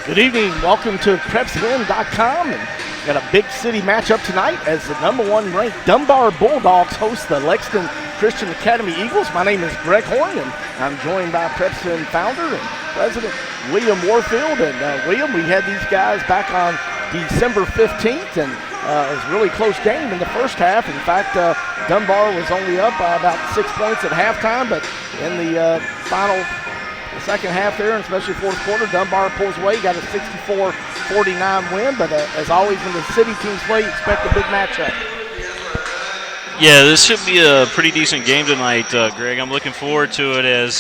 Good evening. Welcome to PrepSpin.com. And got a big city matchup tonight as the #1 ranked Dunbar Bulldogs host the Lexington Christian Academy Eagles. My name is Greg Horn, and I'm joined by PrepSpin founder and president William Warfield. And William, we had these guys back on December 15th, and it was a really close game in the first half. In fact, Dunbar was only up by about 6 points at halftime, but in the the second half there, and especially fourth quarter, Dunbar pulls away, got a 64-49 win. But as always, when the city teams play, you expect a big matchup. Yeah, this should be a pretty decent game tonight, Greg. I'm looking forward to it as,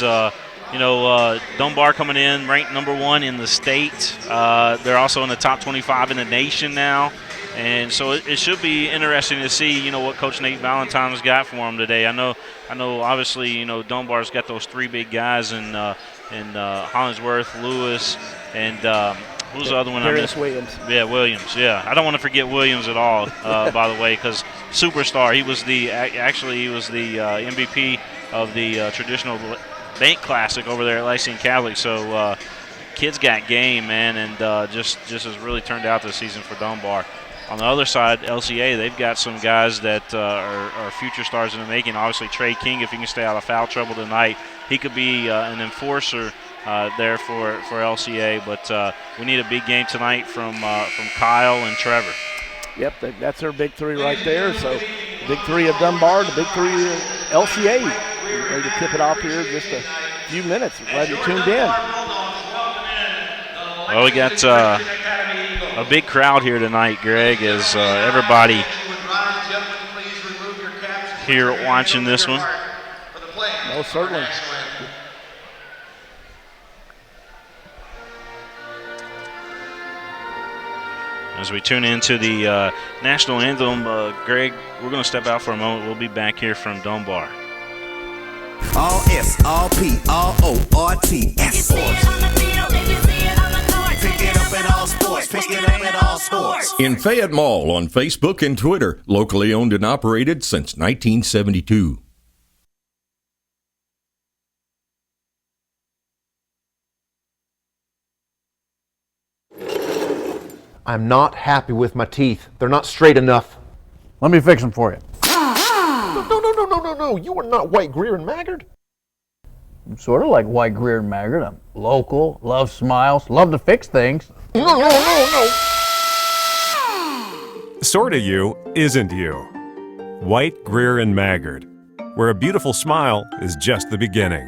Dunbar coming in ranked #1 in the state. They're also in the top 25 in the nation now. And so it should be interesting to see, what Coach Nate Valentine's got for them today. I know. Obviously, Dunbar's got those three big guys in Hollingsworth, Lewis, and who's the other one? Williams. Yeah, Williams. Yeah, I don't want to forget Williams at all. By the way, because superstar. He was the MVP of the traditional bank classic over there at Lexington Catholic. So kids got game, man, and just has really turned out this season for Dunbar. On the other side, LCA, they've got some guys that are future stars in the making. Obviously, Trey King, if he can stay out of foul trouble tonight, he could be an enforcer there for LCA. But we need a big game tonight from Kyle and Trevor. Yep, that's their big three right there. So big three of Dunbar, the big three of LCA. Ready to tip it off here in just a few minutes. Glad you're tuned in. Well, we got a big crowd here tonight, Greg, as everybody here watching this one. Oh, certainly. As we tune into the national anthem, Greg, we're going to step out for a moment. We'll be back here from Dunbar. All S, all P, all O, R T, S. Pick it up at all sports. Pick it up at all sports. In Fayette Mall on Facebook and Twitter, locally owned and operated since 1972. I'm not happy with my teeth. They're not straight enough. Let me fix them for you. No. You are not White, Greer, and Maggard. I'm sort of like White, Greer, and Maggard. I'm local, love smiles, love to fix things. No. Sorta you isn't you. White, Greer, and Maggard, where a beautiful smile is just the beginning.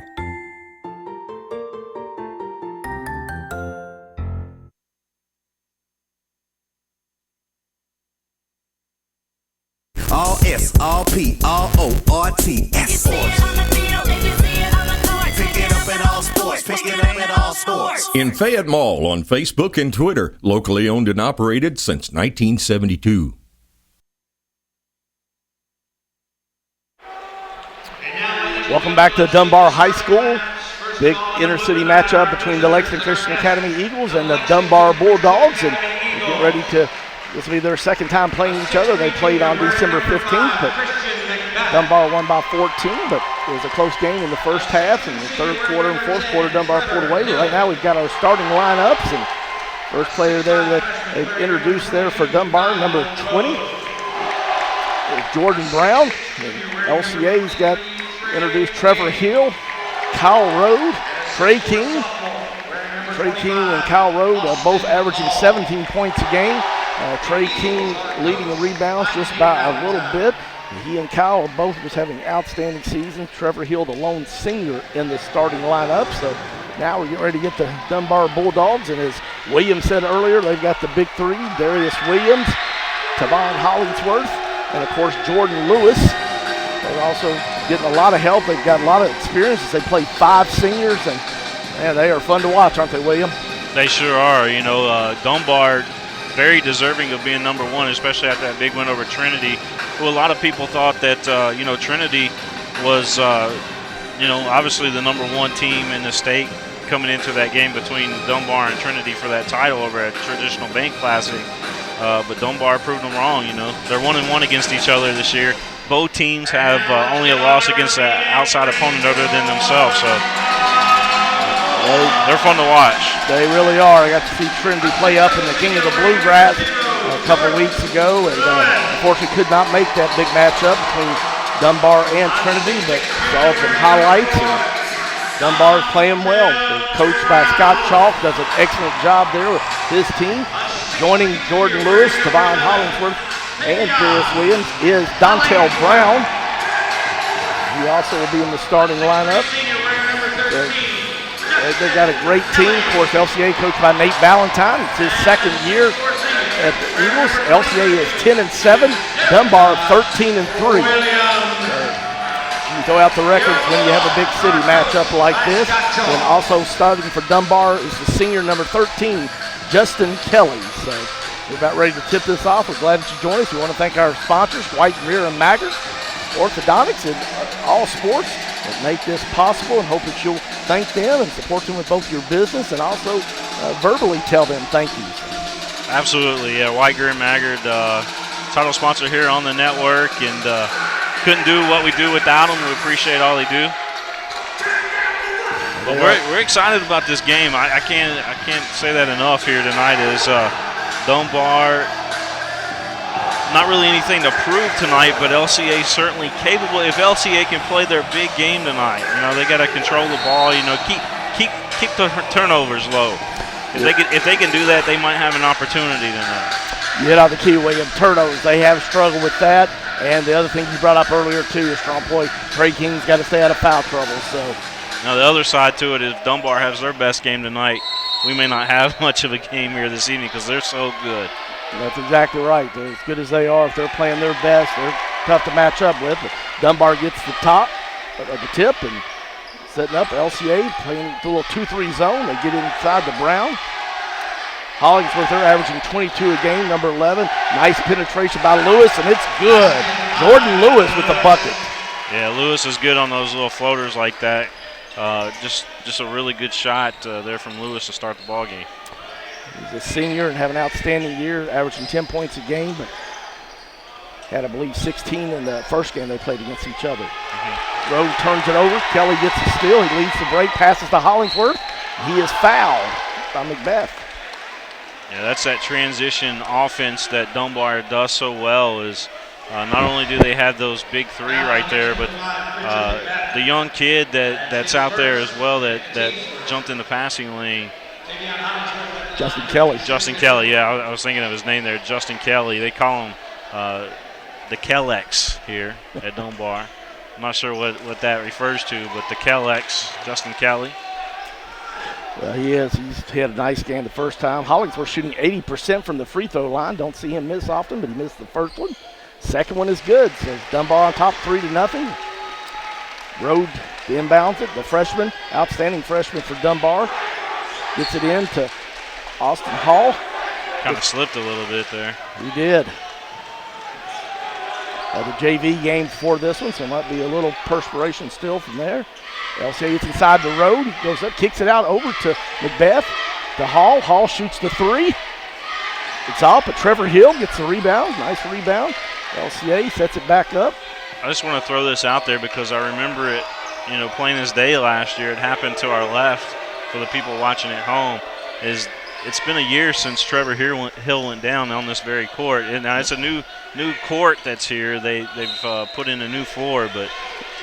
All S, all P, all O, R T, S. Pick it up at all sports. Pick it up at all sports. In Fayette Mall on Facebook and Twitter, locally owned and operated since 1972. Welcome back to Dunbar High School. Big inter-city matchup between the Lexington Christian Academy Eagles and the Dunbar Bulldogs. And we get ready to, this will be their second time playing each other. They played on December 15th, but Dunbar won by 14, but it was a close game in the first half. In the third quarter and fourth quarter, Dunbar pulled away. But right now we've got our starting lineups, and first player there that they've introduced there for Dunbar, number 20, is Jordan Brown. And LCA's got introduced Trevor Hill, Kyle Rode, Trey King. Trey King and Kyle Rode are both averaging 17 points a game. Trey King leading the rebounds just by a little bit. He and Kyle are both just having outstanding seasons. Trevor Hill, the lone senior in the starting lineup. So now we're getting ready to get the Dunbar Bulldogs. And as Williams said earlier, they've got the big three, Darius Williams, Tavon Hollingsworth, and of course Jordan Lewis. They're also getting a lot of help. They've got a lot of experience as they play 5 seniors, and man, they are fun to watch, aren't they, William? They sure are. You know, Dunbar very deserving of being number 1, especially after that big win over Trinity, who a lot of people thought that, Trinity was, obviously the number 1 team in the state coming into that game between Dunbar and Trinity for that title over at Traditional Bank Classic. But Dunbar proved them wrong, They're 1-1 against each other this year. Both teams have only a loss against an outside opponent other than themselves, so they're fun to watch. They really are. I got to see Trinity play up in the King of the Bluegrass a couple weeks ago, and unfortunately could not make that big matchup between Dunbar and Trinity, but saw some highlights, and Dunbar's playing well. They're coached by Scott Chalk, does an excellent job there with his team. Joining Jordan Lewis, Tavon Hollingsworth, and Darius Williams is Dontel Brown. He also will be in the starting lineup. They've got a great team. Of course, LCA coached by Nate Valentine. It's his second year at the Eagles. LCA is 10-7. Dunbar 13-3. You throw out the records when you have a big city matchup like this. And also starting for Dunbar is the senior number 13, Justin Kelly. So we're about ready to tip this off. We're glad that you joined us. We want to thank our sponsors, White, Greer, and Maggard, Orthodontics, and All Sports that make this possible, and hope that you'll thank them and support them with both your business and also verbally tell them thank you. Absolutely, yeah. White, Greer, and Maggard, title sponsor here on the network, and couldn't do what we do without them. We appreciate all they do. But we're excited about this game. I can't say that enough here tonight. Is Dunbar not really anything to prove tonight, but LCA certainly capable. If LCA can play their big game tonight, they got to control the ball. Keep the turnovers low. If they can do that, they might have an opportunity tonight. You hit on the key, William. Turnovers. They have struggled with that. And the other thing you brought up earlier too is strong boy Trey King's got to stay out of foul trouble. So now the other side to it is Dunbar has their best game tonight. We may not have much of a game here this evening because they're so good. That's exactly right. They're as good as they are. If they're playing their best, they're tough to match up with. But Dunbar gets the top of the tip and setting up LCA, playing the little 2-3 zone. They get inside the Brown. Hollingsworth, they're averaging 22 a game, number 11. Nice penetration by Lewis, and it's good. Jordan Lewis with the bucket. Yeah, Lewis is good on those little floaters like that. Just a really good shot there from Lewis to start the ball game. He's a senior and have an outstanding year, averaging 10 points a game, but had, I believe, 16 in the first game they played against each other. Rode turns it over. Kelly gets the steal. He leads the break, passes to Hollingsworth. He is fouled by Macbeth. Yeah, that's that transition offense that Dunbar does so well. Is not only do they have those big three right there, but the young kid that's out there as well that jumped in the passing lane. Justin Kelly. Justin Kelly, yeah, I was thinking of his name there, Justin Kelly. They call him the Kellex here at Dunbar. I'm not sure what that refers to, but the Kellex, Justin Kelly. Well, he is. He's had a nice game the first time. Hollingsworth shooting 80% from the free throw line. Don't see him miss often, but he missed the first one. Second one is good. So Dunbar on top 3-0. Rode inbounds it. The freshman, outstanding freshman for Dunbar, gets it in to Austin Hall. Kind of slipped a little bit there. He did. The JV game before this one, so it might be a little perspiration still from there. LCA gets inside the road, goes up, kicks it out over to Macbeth, to Hall. Hall shoots the three. It's up, but Trevor Hill gets the rebound. Nice rebound. LCA sets it back up. I just want to throw this out there because I remember it, plain as day last year. It happened to our left for the people watching at home. It's been a year since Trevor Hill went down on this very court. And now it's a new court that's here. They've put in a new floor, but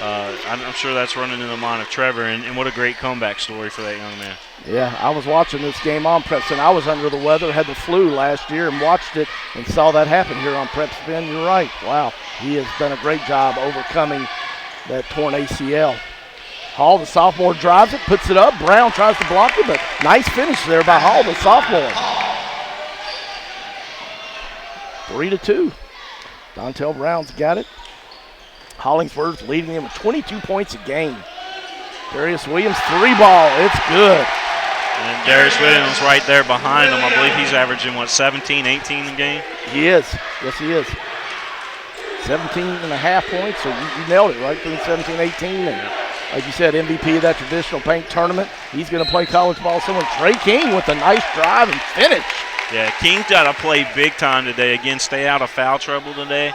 I'm sure that's running in the mind of Trevor. And what a great comeback story for that young man. Yeah, I was watching this game on PrepSpin. I was under the weather, had the flu last year, and watched it and saw that happen here on PrepSpin. You're right. Wow, he has done a great job overcoming that torn ACL. Hall, the sophomore, drives it, puts it up. Brown tries to block it, but nice finish there by Hall, the sophomore. 3-2. Dontel Brown's got it. Hollingsworth leading him with 22 points a game. Darius Williams, 3-ball. It's good. And Darius Williams right there behind him. I believe he's averaging, 17, 18 a game? He is. Yes, he is. 17.5 points, so you nailed it, right? Between 17 and 18. And like you said, MVP of that traditional paint tournament. He's going to play college ball somewhere. Trey King with a nice drive and finish. Yeah, King's got to play big time today. Again, stay out of foul trouble today.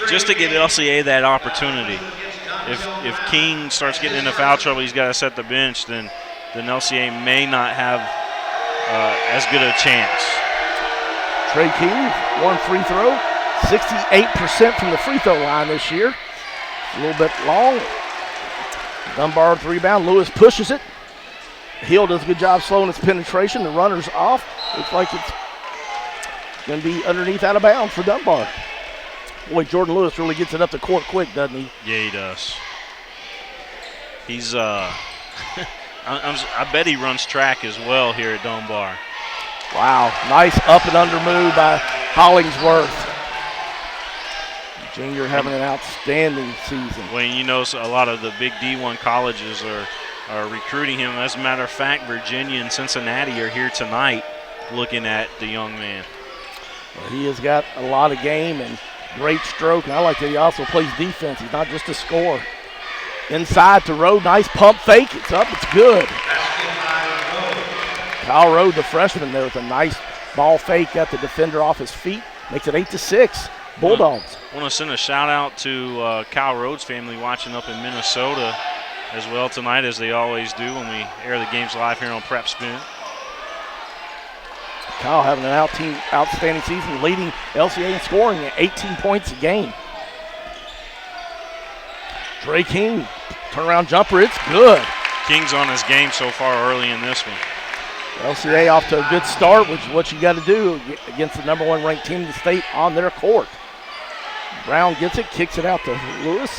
Just to give LCA that opportunity. If King starts getting into foul trouble, he's got to set the bench, then LCA may not have as good a chance. Trey King, one free throw, 68% from the free throw line this year. A little bit long. Dunbar with the rebound. Lewis pushes it. Hill does a good job slowing its penetration. The runner's off. Looks like it's going to be underneath out of bounds for Dunbar. Boy, Jordan Lewis really gets it up the court quick, doesn't he? Yeah, he does. He's I bet he runs track as well here at Dunbar. Wow, nice up and under move by Hollingsworth. Junior having an outstanding season. Well, a lot of the big D1 colleges are recruiting him. As a matter of fact, Virginia and Cincinnati are here tonight looking at the young man. Well, he has got a lot of game and great stroke, and I like that he also plays defense. He's not just a scorer. Inside to Rode, nice pump fake. It's up, it's good. Kyle Rode, the freshman there with a nice ball fake, got the defender off his feet, makes it 8-6. Bulldogs. I want to send a shout out to Kyle Rhodes' family watching up in Minnesota as well tonight, as they always do when we air the games live here on PrepSpin. Kyle having an outstanding season, leading LCA in scoring at 18 points a game. Trey King, turnaround jumper, it's good. King's on his game so far early in this one. LCA off to a good start, which is what you got to do against the #1 ranked team in the state on their court. Brown gets it, kicks it out to Lewis.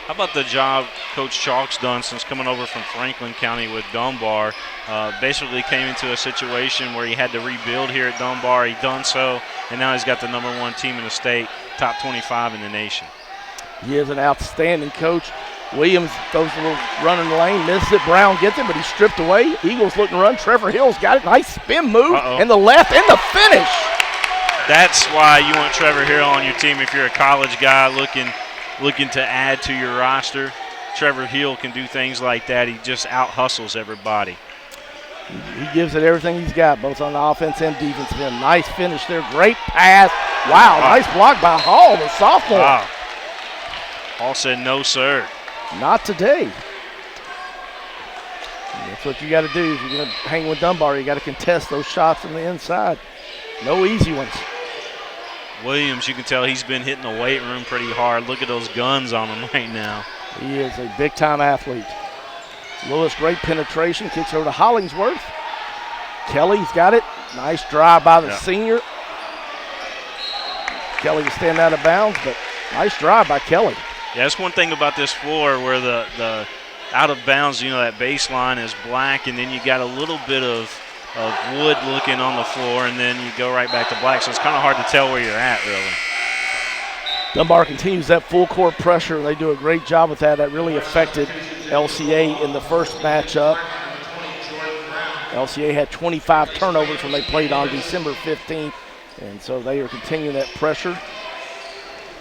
How about the job Coach Chalk's done since coming over from Franklin County with Dunbar? Basically came into a situation where he had to rebuild here at Dunbar. He done so, and now he's got the #1 team in the state, top 25 in the nation. He is an outstanding coach. Williams throws a little run in the lane, misses it. Brown gets it, but he's stripped away. Eagles looking to run. Trevor Hill's got it. Nice spin move in the left and the finish. That's why you want Trevor Hill on your team if you're a college guy looking to add to your roster. Trevor Hill can do things like that. He just out-hustles everybody. He gives it everything he's got, both on the offense and defensive end. Nice finish there. Great pass. Wow, nice block by Hall, the sophomore. Wow. Hall said no, sir. Not today. That's what you got to do. If you're going to hang with Dunbar, you got to contest those shots from the inside. No easy ones. Williams, you can tell he's been hitting the weight room pretty hard. Look at those guns on him right now. He is a big-time athlete. Lewis, great penetration, kicks over to Hollingsworth. Kelly's got it. Nice drive by the senior. Kelly was standing out of bounds, but nice drive by Kelly. Yeah, that's one thing about this floor where the out of bounds, that baseline is black, and then you got a little bit of wood looking on the floor, and then you go right back to black. So it's kind of hard to tell where you're at, really. Dunbar continues that full court pressure. They do a great job with that. That really affected LCA in the first matchup. LCA had 25 turnovers when they played on December 15th, and so they are continuing that pressure.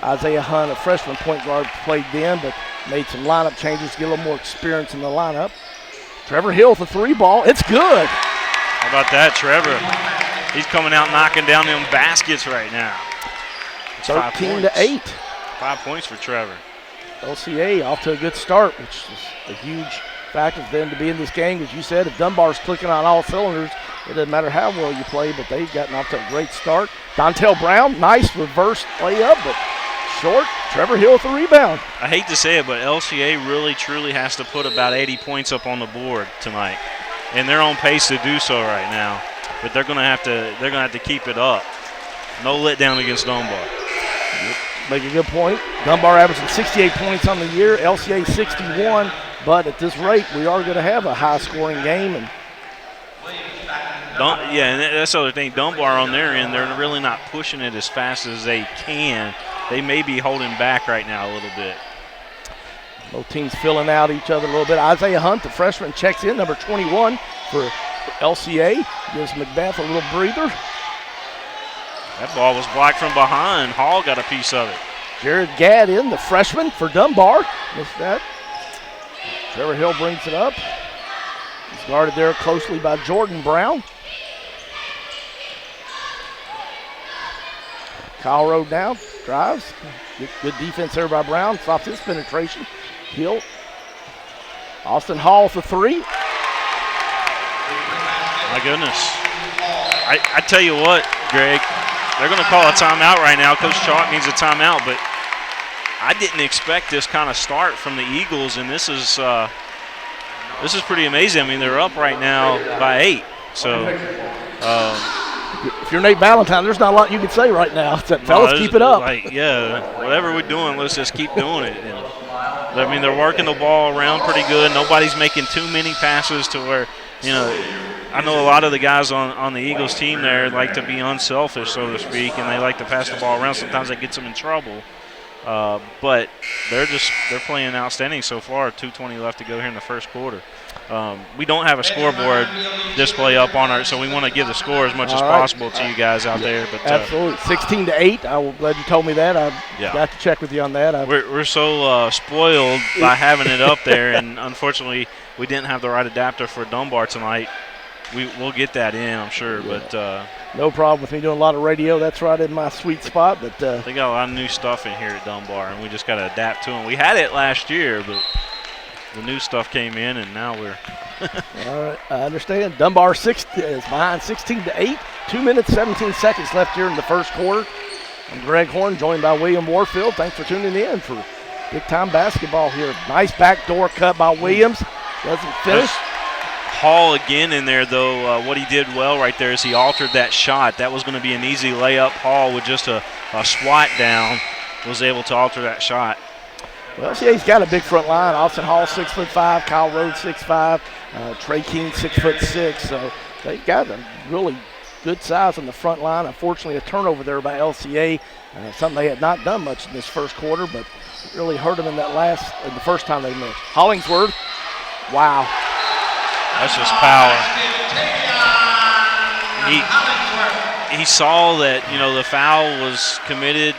Isaiah Hunt, a freshman point guard, played then, but made some lineup changes to get a little more experience in the lineup. Trevor Hill with a 3-ball. It's good. How about that, Trevor? He's coming out knocking down them baskets right now. It's 13-8. 5 points for Trevor. LCA off to a good start, which is a huge factor for them to be in this game. As you said, if Dunbar's clicking on all cylinders, it doesn't matter how well you play, but they've gotten off to a great start. Dontel Brown, nice reverse layup, but short. Trevor Hill with the rebound. I hate to say it, but LCA really, truly has to put about 80 points up on the board tonight, and they're on pace to do so right now. But they're going to have to keep it up. No letdown against Dunbar. Make a good point. Dunbar averaging 68 points on the year, LCA 61. But at this rate, we are going to have a high-scoring game. And and that's the other thing. Dunbar on their end, they're really not pushing it as fast as they can. They may be holding back right now a little bit. Both teams filling out each other a little bit. Isaiah Hunt, the freshman, checks in, number 21 for LCA. Gives Macbeth a little breather. That ball was blocked from behind. Hall got a piece of it. Jared Gadd in, the freshman for Dunbar. Missed that. Trevor Hill brings it up. He's guarded there closely by Jordan Brown. Kyle Rowe now drives. Good defense there by Brown. Stops his penetration. Hill. Austin Hall for three. My goodness. I tell you what, Greg, they're going to call a timeout right now. Coach Chalk needs a timeout, but I didn't expect this kind of start from the Eagles, and this is pretty amazing. I mean, they're up right now by 8. So, if you're Nate Valentine, there's not a lot you can say right now. Except, fellas, keep it up. Whatever we're doing, let's just keep doing it. And, I mean, they're working the ball around pretty good. Nobody's making too many passes to where, I know a lot of the guys on the Eagles team there like to be unselfish, so to speak, and they like to pass the ball around. Sometimes that gets them in trouble. But they're playing outstanding so far. 2:20 left to go here in the first quarter. We don't have a scoreboard display up on our, so we want to give the score as much as possible to you guys out there. But absolutely, 16-8. I'm glad you told me that. I got to check with you on that. We're so spoiled by having it up there, and unfortunately, we didn't have the right adapter for Dunbar tonight. We'll get that in, I'm sure, but no problem with me doing a lot of radio. That's right in my sweet spot. But they got a lot of new stuff in here at Dunbar, and we just got to adapt to them. We had it last year, but the new stuff came in, and now we're all right, I understand. Dunbar is behind 16-8. 2 minutes, 17 seconds left here in the first quarter. I'm Greg Horn, joined by William Warfield. Thanks for tuning in for big-time basketball here. Nice backdoor cut by Williams. Doesn't finish. Hall again in there, though. What he did well right there is he altered that shot. That was going to be an easy layup. Hall with just a swat down was able to alter that shot. Well, see, he's got a big front line. Austin Hall, 6'5", Kyle Rhodes, 6'5", Trey King, 6'6". So they've got a really good size on the front line. Unfortunately, a turnover there by LCA, something they had not done much in this first quarter, but really hurt them in the first time they missed. Hollingsworth, wow. That's just power. He saw that, the foul was committed.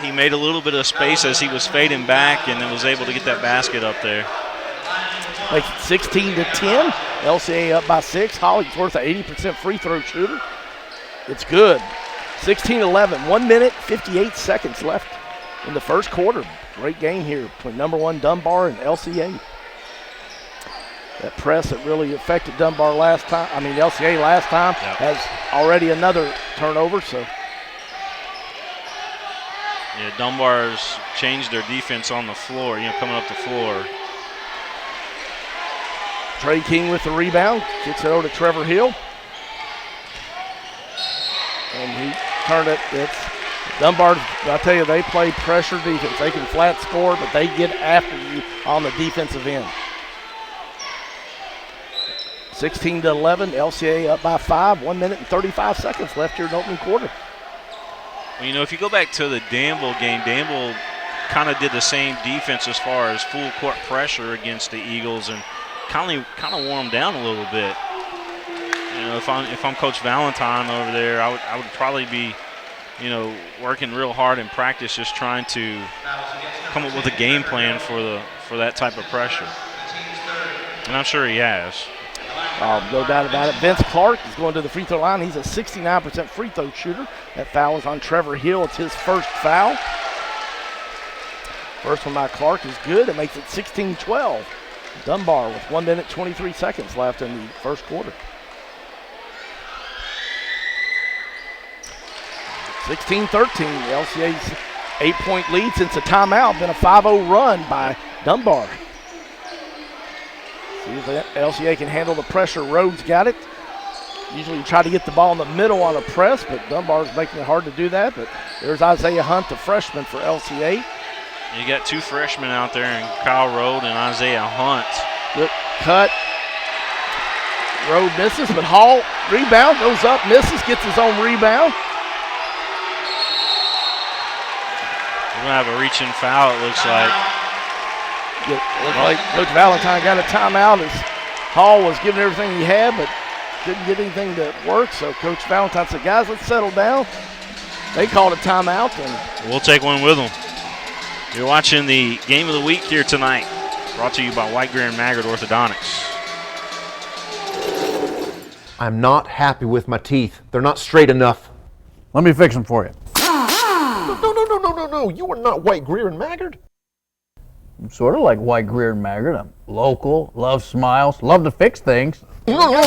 He made a little bit of space as he was fading back and then was able to get that basket up there. Makes it 16-10. LCA up by 6. Hollingsworth, an 80% free throw shooter. It's good. 16-11. 1 minute, 58 seconds left in the first quarter. Great game here between number 1 Dunbar and LCA. That press that really affected Dunbar LCA last time has already another turnover. So, yeah, Dunbar's changed their defense on the floor, coming up the floor. Trey King with the rebound, kicks it over to Trevor Hill. And he turned it. It's Dunbar, I tell you, they play pressure defense. They can flat score, but they get after you on the defensive end. 16-11, LCA up by 5, 1 minute and 35 seconds left here in the opening quarter. Well, if you go back to the Danville game, Danville kind of did the same defense as far as full court pressure against the Eagles and kind of wore them down a little bit. If I'm Coach Valentine over there, I would probably be, working real hard in practice, just trying to come up with a game plan for that type of pressure. And I'm sure he has. No doubt about it. Vince Clark is going to the free throw line. He's a 69% free throw shooter. That foul is on Trevor Hill. It's his first foul. First one by Clark is good. It makes it 16-12. Dunbar with 1 minute, 23 seconds left in the first quarter. 16-13, the LCA's 8-point lead since a timeout. Been a 5-0 run by Dunbar. See if the LCA can handle the pressure. Rhodes got it. Usually you try to get the ball in the middle on a press, but Dunbar's making it hard to do that. But there's Isaiah Hunt, the freshman for LCA. You got two freshmen out there, and Kyle Rode and Isaiah Hunt. Good cut. Rode misses, but Hall rebound, goes up, misses, gets his own rebound. We're going to have a reaching foul, it looks like. It looks like Coach Valentine got a timeout as Hall was giving everything he had, but couldn't get anything to work. So Coach Valentine said, guys, let's settle down. They called a timeout. And we'll take one with them. You're watching the Game of the Week here tonight, brought to you by White, Greer, and Maggard Orthodontics. I'm not happy with my teeth. They're not straight enough. Let me fix them for you. No. You are not White, Greer, and Maggard. I'm sort of like White, Greer, and Maggard. I'm local, love smiles, love to fix things. No.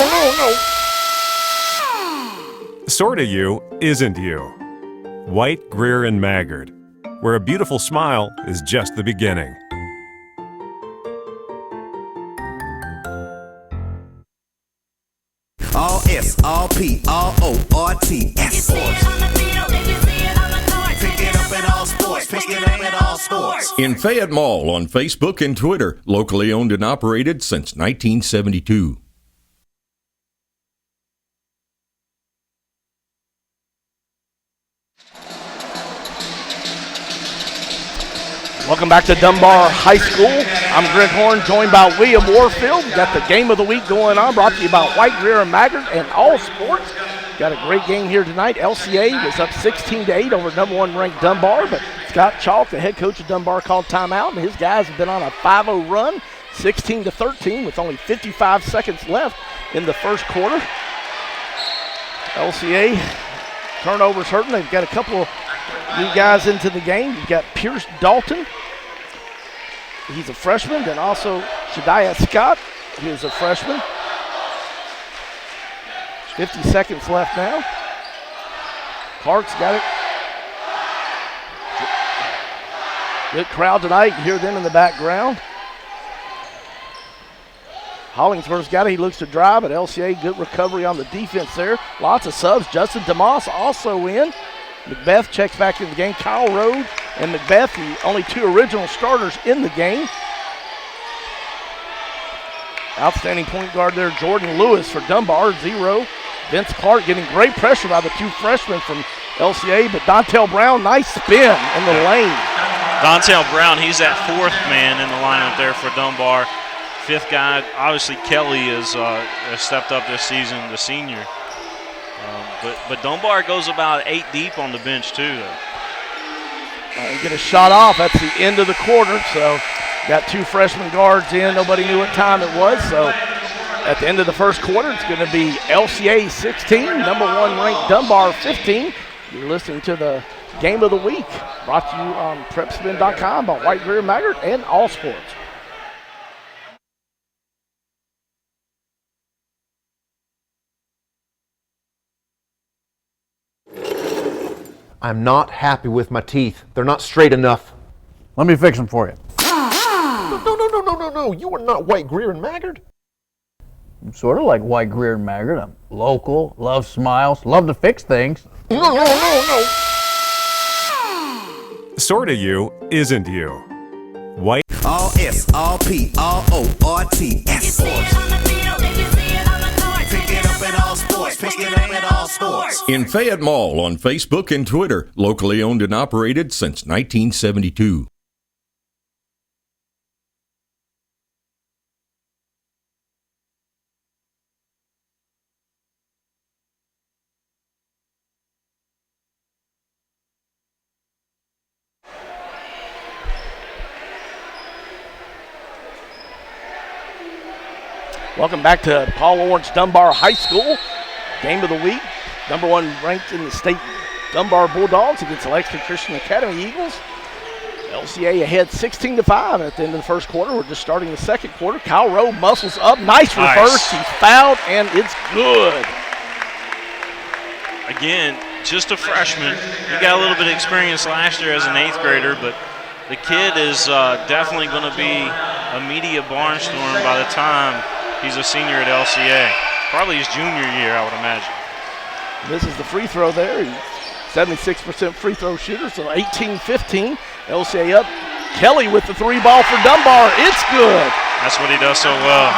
Sorta you isn't you. White, Greer, and Maggard, where a beautiful smile is just the beginning. All S, all P, all O, R, T, S. Pick it up at all sports. Pick it up at all sports. In Fayette Mall on Facebook and Twitter, locally owned and operated since 1972. welcome back to Dunbar High School. I'm Greg Horn, joined by William Warfield. We've got the Game of the Week going on, brought to you by White, Greer, and Maggard and All Sports. Got a great game here tonight. LCA was up 16-8 over number 1 ranked Dunbar, but Scott Chalk, the head coach of Dunbar, called timeout, and his guys have been on a 5-0 run, 16-13 with only 55 seconds left in the first quarter. LCA turnovers hurting. They've got a couple of new guys into the game. You've got Pierce Dalton. He's a freshman. Then also Shadiah Scott, who's a freshman. 50 seconds left now. Clark's got it. Good crowd tonight. You hear them in the background. Hollingsworth's got it. He looks to drive, but LCA, good recovery on the defense there. Lots of subs. Justin DeMoss also in. Macbeth checks back in the game. Kyle Rode and Macbeth, the only two original starters in the game. Outstanding point guard there, Jordan Lewis for Dunbar, 0. Vince Clark getting great pressure by the two freshmen from LCA, but Dontel Brown, nice spin in the lane. Dontel Brown, he's that fourth man in the lineup there for Dunbar. Fifth guy, obviously Kelly has stepped up this season, the senior. But Dunbar goes about 8 deep on the bench too. Get a shot off. That's the end of the quarter. So got two freshman guards in. Nobody knew what time it was. So at the end of the first quarter, it's going to be LCA 16, number 1 ranked Dunbar 15. You're listening to the Game of the Week, brought to you on PrepSpin.com by White, Greer, Maggard and All Sports. I'm not happy with my teeth. They're not straight enough. Let me fix them for you. No. You are not White, Greer, and Maggard. I'm sort of like White, Greer, and Maggard. I'm local, love smiles, love to fix things. No. Sorta you isn't you. White. All S, all P, all O, R, T, S. Pick it up at all sports. Pick it up at all sports. In Fayette Mall on Facebook and Twitter, locally owned and operated since 1972. Welcome back to Paul Lawrence Dunbar High School. Game of the week. Number 1 ranked in the state, Dunbar Bulldogs against the Lexington Christian Academy Eagles. LCA ahead 16-5 at the end of the first quarter. We're just starting the second quarter. Kyle Rowe muscles up. Nice reverse. He's fouled, and it's good. Again, just a freshman. He got a little bit of experience last year as an 8th grader, but the kid is definitely going to be a media barnstorm by the time he's a senior at LCA. Probably his junior year, I would imagine. This is the free throw there. He's 76% free throw shooter, so 18-15. LCA up. Kelly with the 3 ball for Dunbar. It's good. That's what he does so well.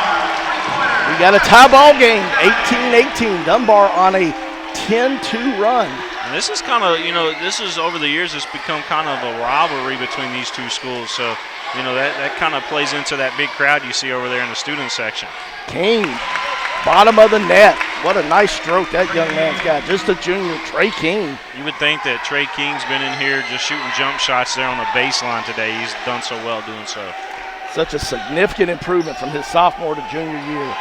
We got a tie ball game, 18-18. Dunbar on a 10-2 run. And this is kind of, this is over the years, it's become kind of a rivalry between these two schools. So, that kind of plays into that big crowd you see over there in the student section. King, bottom of the net. What a nice stroke that young man's got. Just a junior, Trey King. You would think that Trey King's been in here just shooting jump shots there on the baseline today. He's done so well doing so. Such a significant improvement from his sophomore to junior year.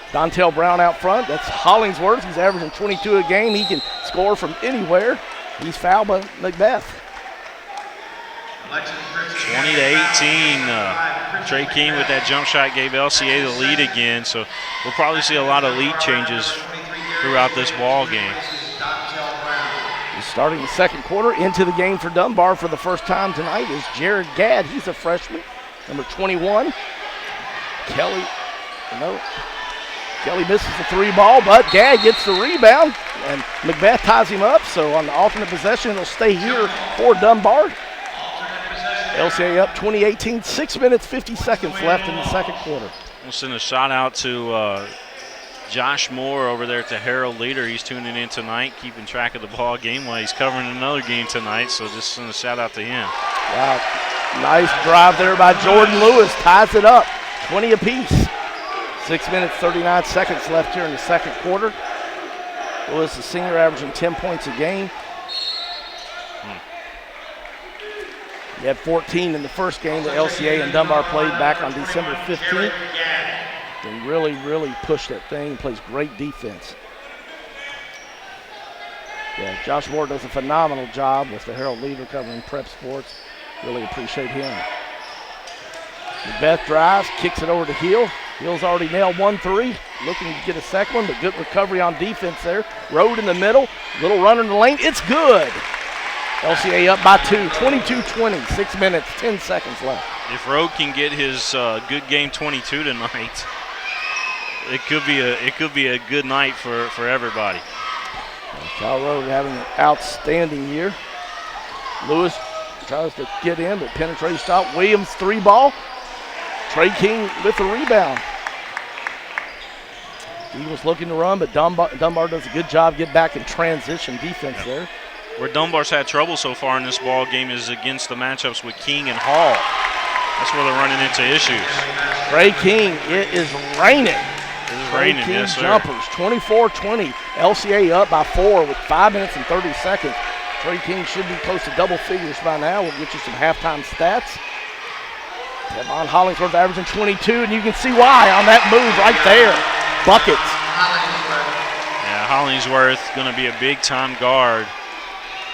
Dontel Brown out front. That's Hollingsworth. He's averaging 22 a game. He can score from anywhere. He's fouled by Macbeth. 20-18. Trey King with that jump shot gave LCA the lead again. So we'll probably see a lot of lead changes throughout this ball game. He's starting the second quarter. Into the game for Dunbar for the first time tonight is Jared Gadd. He's a freshman. Number 21. Kelly misses the 3 ball, but Gadd gets the rebound, and Macbeth ties him up. So on the alternate possession, it'll stay here for Dunbar. LCA up 20-18, 6 minutes, 50 seconds left in the second quarter. We'll send a shout out to Josh Moore over there at the Herald Leader. He's tuning in tonight, keeping track of the ball game while he's covering another game tonight. So just send a shout out to him. Wow, nice drive there by Jordan Lewis, ties it up, 20 apiece. 6 minutes, 39 seconds left here in the second quarter. Lewis, the senior, averaging 10 points a game. He had 14 in the first game that LCA and Dunbar played back on December 15th. They really pushed that thing and plays great defense. Yeah, Josh Moore does a phenomenal job with the Herald Leader covering prep sports. Really appreciate him. Macbeth drives, kicks it over to Hill. Hill's already nailed 1 3, looking to get a second one, but good recovery on defense there. Road in the middle, little runner in the lane. It's good. LCA up by 2, 22-20, 6 minutes, 10 seconds left. If Road can get his good game 22 tonight, it could be a good night for everybody. Kyle Road having an outstanding year. Lewis tries to get in, but penetrating stop. Williams 3 ball. Trey King with the rebound. Eagles looking to run, but Dunbar does a good job getting back in transition defense there. Where Dunbar's had trouble so far in this ball game is against the matchups with King and Hall. That's where they're running into issues. Trey King, it is raining. It is raining, yes, sir. Jumpers, 24-20. LCA up by 4 with 5 minutes and 30 seconds. Trey King should be close to double figures by now. We'll get you some halftime stats. Devon Hollingsworth averaging 22, and you can see why on that move right there. Buckets. Yeah, Hollingsworth going to be a big-time guard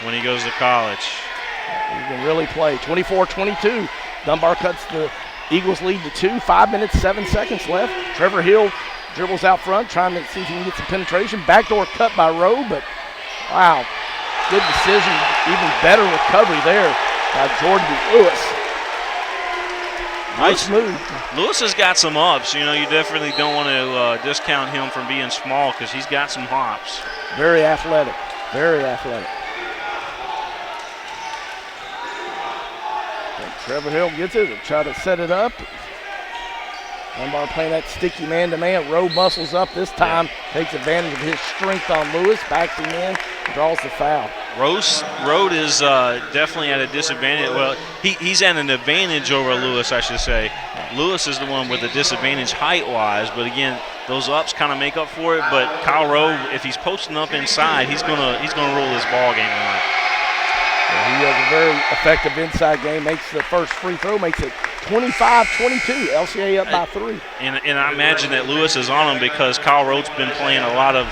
when he goes to college. He can really play. 24-22. Dunbar cuts the Eagles lead to 2. 5 minutes, 7 seconds left. Trevor Hill dribbles out front, trying to see if he can get some penetration. Backdoor cut by Rowe, but wow, good decision. Even better recovery there by Jordan Lewis. Nice move. Lewis has got some ups. You definitely don't want to discount him from being small because he's got some hops. Very athletic. Very athletic. Trevor Hill gets it. He'll try to set it up. Dunbar playing that sticky man-to-man. Rowe muscles up this time. Takes advantage of his strength on Lewis. Backs him in. Draws the foul. Road is definitely at a disadvantage. Well, he's at an advantage over Lewis, I should say. Lewis is the one with a disadvantage height-wise, but again, those ups kind of make up for it. But Kyle Rowe, if he's posting up inside, he's gonna rule this ball game tonight. He has a very effective inside game. Makes the first free throw, makes it 25-22. LCA up by 3. And I imagine that Lewis is on him because Kyle Rhodes been playing a lot of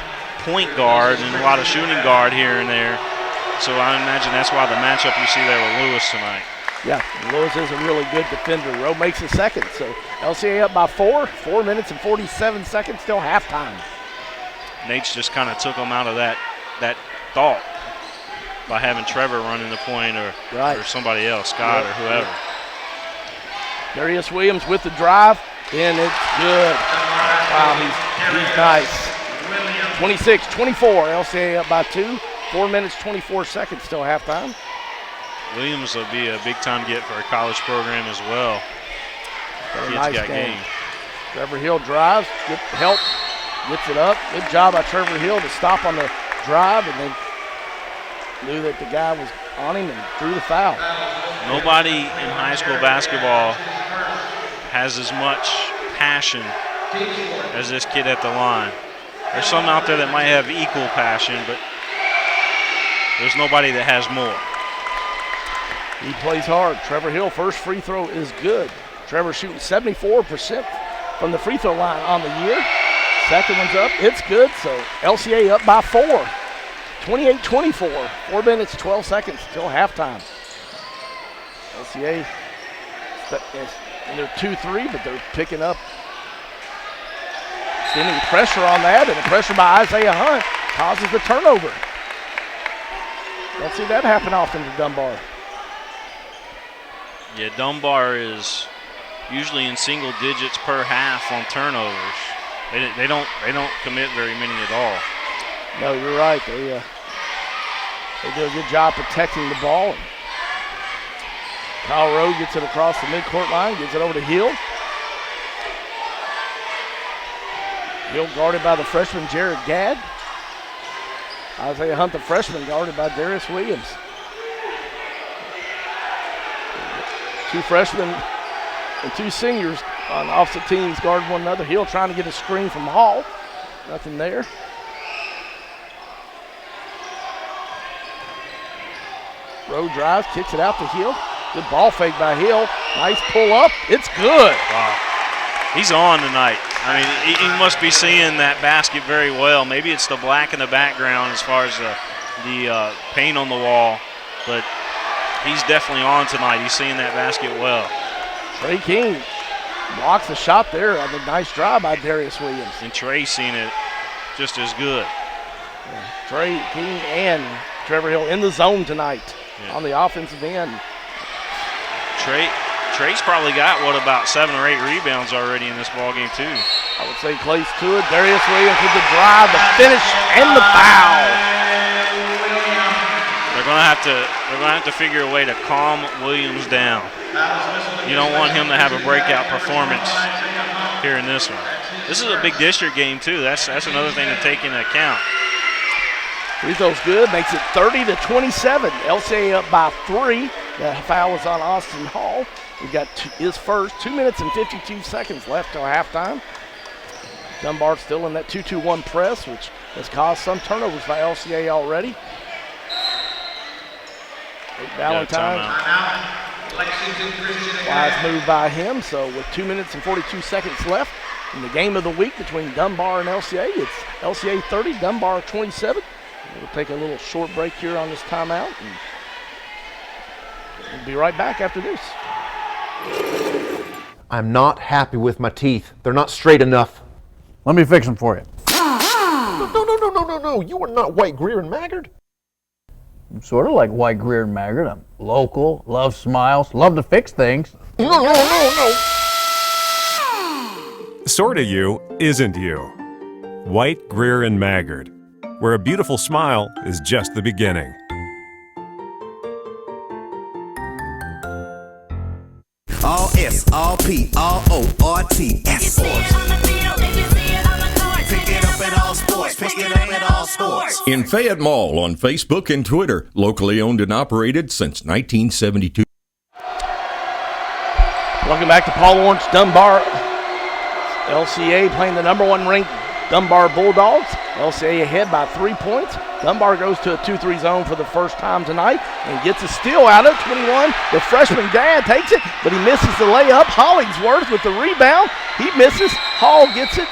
point guard and a lot of shooting guard here and there. So I imagine that's why the matchup you see there with Lewis tonight. Yeah, Lewis is a really good defender. Rowe makes a second, so LCA up by 4. 4 minutes and 47 seconds, still halftime. Nate's just kind of took him out of that thought by having Trevor running the point or somebody else, Scott or whoever. Darius Williams with the drive, and it's good. Wow, he's nice. 26-24, LCA up by 2. 4 minutes, 24 seconds, still halftime. Williams will be a big-time get for a college program as well. Kid's nice got game. Trevor Hill drives, good help, gets it up. Good job by Trevor Hill to stop on the drive, and then knew that the guy was on him and threw the foul. Nobody in high school basketball has as much passion as this kid at the line. There's some out there that might have equal passion, but there's nobody that has more. He plays hard. Trevor Hill, first free throw is good. Trevor shooting 74% from the free throw line on the year. Second one's up, it's good, so LCA up by 4. 28-24, 4 minutes, 12 seconds, still halftime. LCA, and they're 2-3, but they're picking up. Extending pressure on that, and the pressure by Isaiah Hunt causes the turnover. Don't see that happen often to Dunbar. Yeah, Dunbar is usually in single digits per half on turnovers. They don't commit very many at all. No, you're right. They do a good job protecting the ball. Kyle Rowe gets it across the midcourt line, gets it over to Hill. Hill guarded by the freshman Jared Gadd. Isaiah Hunt, the freshman, guarded by Darius Williams. 2 freshmen and 2 seniors on opposite teams guard one another. Hill trying to get a screen from Hall. Nothing there. Rowe drives, kicks it out to Hill. Good ball fake by Hill. Nice pull up. It's good. Wow. He's on tonight. I mean, he must be seeing that basket very well. Maybe it's the black in the background as far as the paint on the wall, but he's definitely on tonight. He's seeing that basket well. Trey King blocks the shot there. I think nice drive by Darius Williams. And Trey seeing it just as good. Yeah. Trey King and Trevor Hill in the zone tonight on the offensive end. Trey's probably got, about 7 or 8 rebounds already in this ballgame, too. I would say close to it. Darius Williams with the drive, the finish, and the foul. They're gonna have to figure a way to calm Williams down. You don't want him to have a breakout performance here in this one. This is a big district game, too. That's another thing to take into account. Free throw's good, makes it 30-27. LCA up by 3. That foul was on Austin Hall. We got his first. 2 minutes and 52 seconds left till halftime. Dunbar still in that 2-2-1 press, which has caused some turnovers by LCA already. Valentine. Wise move by him. So with 2 minutes and 42 seconds left in the game of the week between Dunbar and LCA, it's LCA 30, Dunbar 27. We'll take a little short break here on this timeout, and we'll be right back after this. I'm not happy with my teeth. They're not straight enough. Let me fix them for you. No. You are not White, Greer, and Maggard. I'm sort of like White, Greer, and Maggard. I'm local, love smiles, love to fix things. No. Sorta you isn't you. White, Greer, and Maggard, where a beautiful smile is just the beginning. All S, all P, all O, R-T, S. Pick it up at all sports. Pick it up at all sports. In Fayette Mall on Facebook and Twitter, locally owned and operated since 1972. Welcome back to Paul Lawrence Dunbar. LCA playing the #1 ranked Dunbar Bulldogs. LCA ahead by 3 points. Dunbar goes to a 2-3 zone for the first time tonight and gets a steal out of 21. The freshman Gadd takes it, but he misses the layup. Hollingsworth with the rebound. He misses. Hall gets it.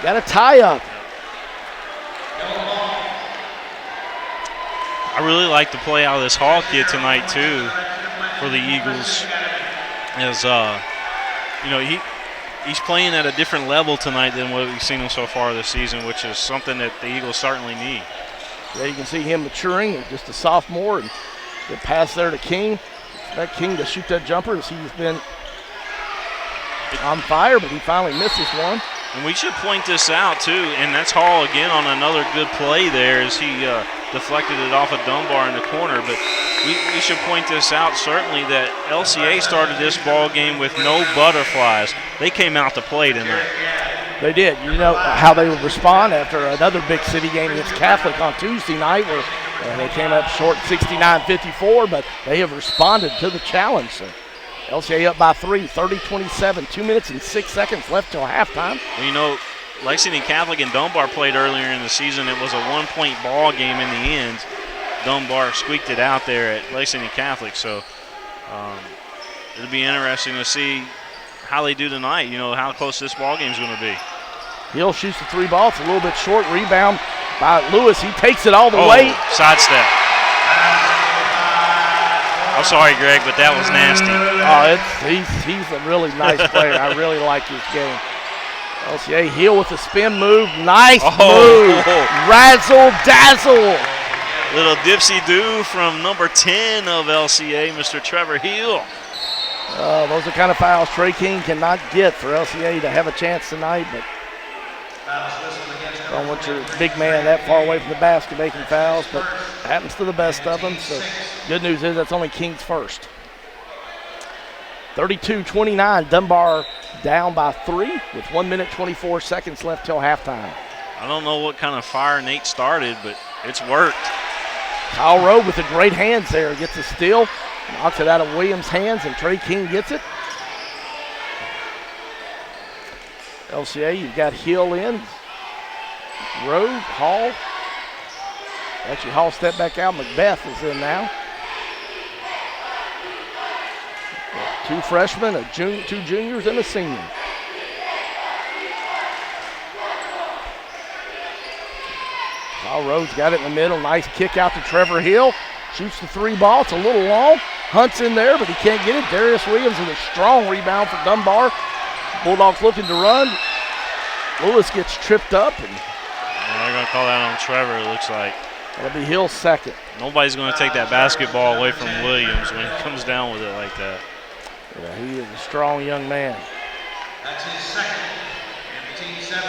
Got a tie up. I really like the play out of this Hall kid tonight too for the Eagles. As he's playing at a different level tonight than what we've seen him so far this season, which is something that the Eagles certainly need. Yeah, you can see him maturing. He's just a sophomore, and the pass there to King. Expect King to shoot that jumper as he's been on fire, but he finally misses one. And we should point this out too, and that's Hall again on another good play there as he deflected it off of Dunbar in the corner. But we should point this out certainly that LCA started this ball game with no butterflies. They came out to play tonight. They did. You know how they would respond after another big city game against Catholic on Tuesday night where they came up short 69-54, but they have responded to the challenge. So LCA up by 3, 30-27, 2 minutes and 6 seconds left till halftime. Well, you know, Lexington Catholic and Dunbar played earlier in the season. It was a 1-point ball game in the end. Dunbar squeaked it out there at Lexington Catholic. So it'll be interesting to see how they do tonight, you know, how close this ball game is going to be. Hill shoots the 3 ball. It's a little bit short. Rebound by Lewis. He takes it all the way. Sidestep. I'm sorry, Greg, but that was nasty. He's a really nice player. I really like his game. LCA Hill with the spin move. Nice move. Razzle dazzle. Little dipsy-do from number 10 of LCA, Mr. Trevor Hill. Those are the kind of fouls Trey King cannot get for LCA to have a chance tonight, but don't want your big man that far away from the basket making fouls, but happens to the best of them. So good news is that's only King's first. 32-29, Dunbar down by 3 with 1 minute 24 seconds left till halftime. I don't know what kind of fire Nate started, but it's worked. Kyle Rowe with the great hands there gets a steal, knocks it out of Williams' hands, and Trey King gets it. LCA, you've got Hill in. Rowe, Hall. Actually, Hall stepped back out. Macbeth is in now. 2 freshmen, 2 juniors, and a senior. Kyle Rowe's got it in the middle. Nice kick out to Trevor Hill. Shoots the 3 ball. It's a little long. Hunt's in there, but he can't get it. Darius Williams with a strong rebound for Dunbar. Bulldogs looking to run. Lewis gets tripped up. And they're going to call that on Trevor, it looks like. That'll be Hill's second. Nobody's going to take that basketball away from Williams when he comes down with it like that. Yeah, he is a strong young man. That's his second. And team 7.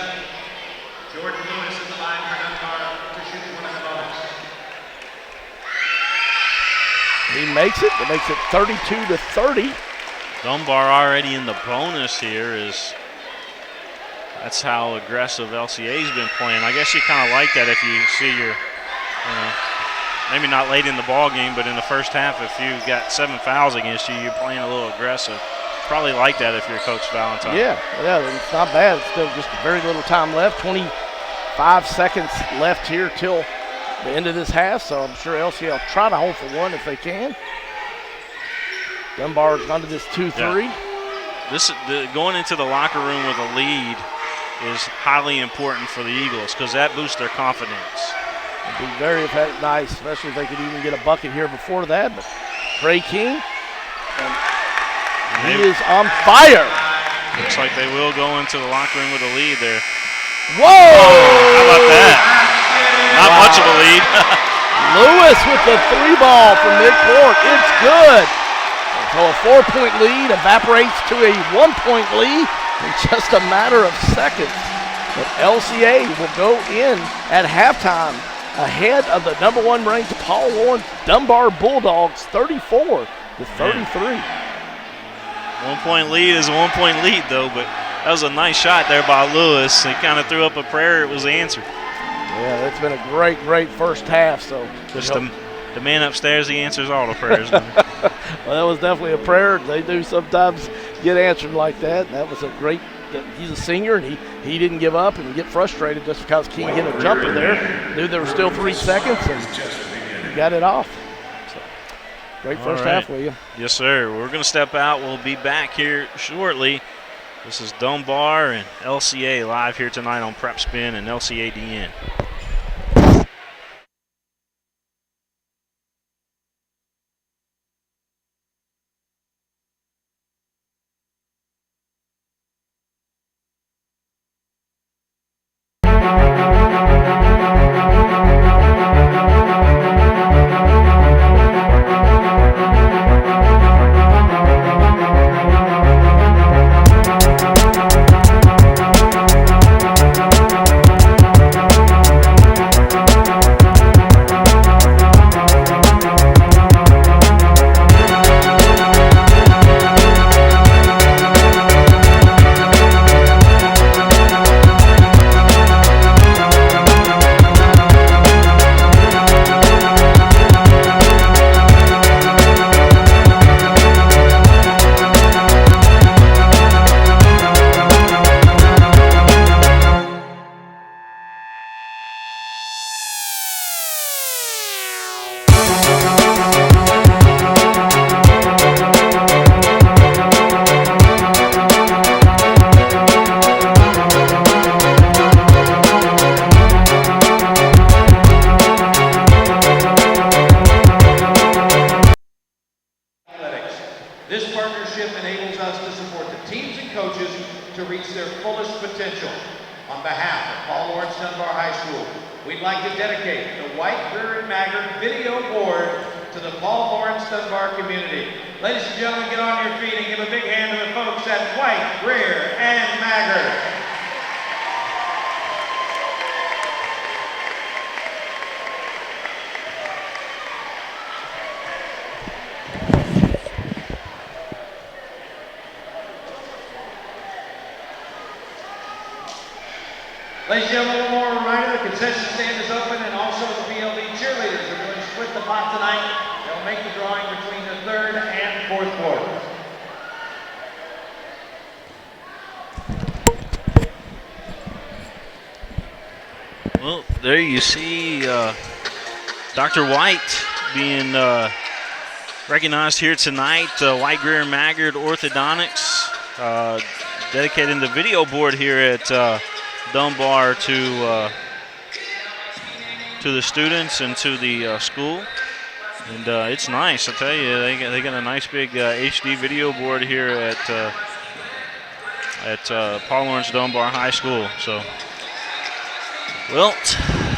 Jordan Lewis in the line for Dunbar to shoot one of the bonus. He makes it. It makes it 32-30. Dunbar already in the bonus here that's how aggressive LCA's been playing. I guess you kind of like that if you see maybe not late in the ball game, but in the first half, if you got 7 fouls against you, you're playing a little aggressive. Probably like that if you're Coach Valentine. Yeah, it's not bad. It's still just very little time left. 25 seconds left here till the end of this half, so I'm sure LCA will try to hold for one if they can. Dunbar's under this 2-3. Yeah. Going into the locker room with a lead is highly important for the Eagles because that boosts their confidence. It'd be very nice, especially if they could even get a bucket here before that. But Trey King, he is on fire. Looks like they will go into the locker room with a lead there. Whoa! How about that? Not much of a lead. Lewis with the 3 ball from midcourt. It's good. So a 4-point lead evaporates to a 1-point lead in just a matter of seconds. But LCA will go in at halftime ahead of the number 1 ranked Paul Lawrence Dunbar Bulldogs 34-33. 1-point lead is a 1-point lead though, but that was a nice shot there by Lewis. He kind of threw up a prayer. It was answered. Yeah, it's been a great first half. So just the man upstairs, he answers all the prayers. Well, that was definitely a prayer. They do sometimes get answered like that. That was a great he's a senior, and he didn't give up and get frustrated just because King hit a jumper there. Knew there were still 3 seconds, and he got it off. So, great first half, William. Yes, sir. We're going to step out. We'll be back here shortly. This is Dunbar and LCA live here tonight on PrepSpin and LCA DN. This partnership enables us to support the teams and coaches to reach their fullest potential. On behalf of Paul Lawrence Dunbar High School, we'd like to dedicate the White, Greer, and Maggard video board to the Paul Lawrence Dunbar community. Ladies and gentlemen, get on your feet and give a big hand to the folks at White, Greer, and Maggard. Ladies and gentlemen, one more reminder, the concession stand is open, and also the PLB cheerleaders are going to split the pot tonight. They'll make the drawing between the third and fourth quarters. Well, there you see Dr. White being recognized here tonight. White, Greer, and Maggard Orthodontics dedicating the video board here at Dunbar to the students and to the school, and it's nice. I tell you, they got a nice big HD video board here at Paul Lawrence Dunbar High School. So, well,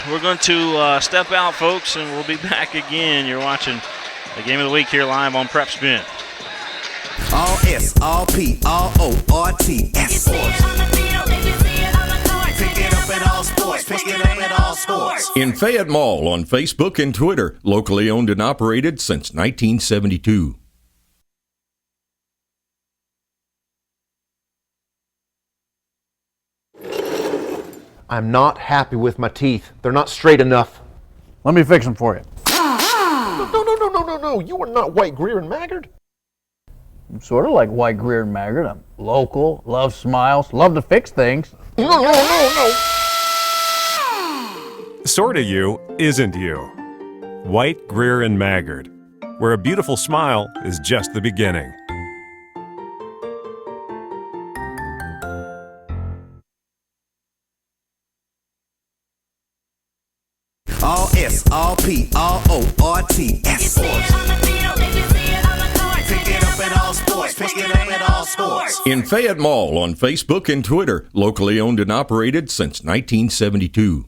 we're going to step out, folks, and we'll be back again. You're watching the Game of the Week here live on PrepSpin. All S, all P, all O, R, T, S. Pick it up at all sports. Pick it up at all sports. In Fayette Mall on Facebook and Twitter, locally owned and operated since 1972. I'm not happy with my teeth. They're not straight enough. Let me fix them for you. No. You are not White, Greer, and Maggard. I'm sort of like White, Greer, and Maggard. I'm local, love smiles, love to fix things. No. Sorta you isn't you. White, Greer, and Maggard, where a beautiful smile is just the beginning. All S, all P, all O, R, T, S. Pick it up at all sports. Pick it up at all sports. In Fayette Mall on Facebook and Twitter, locally owned and operated since 1972.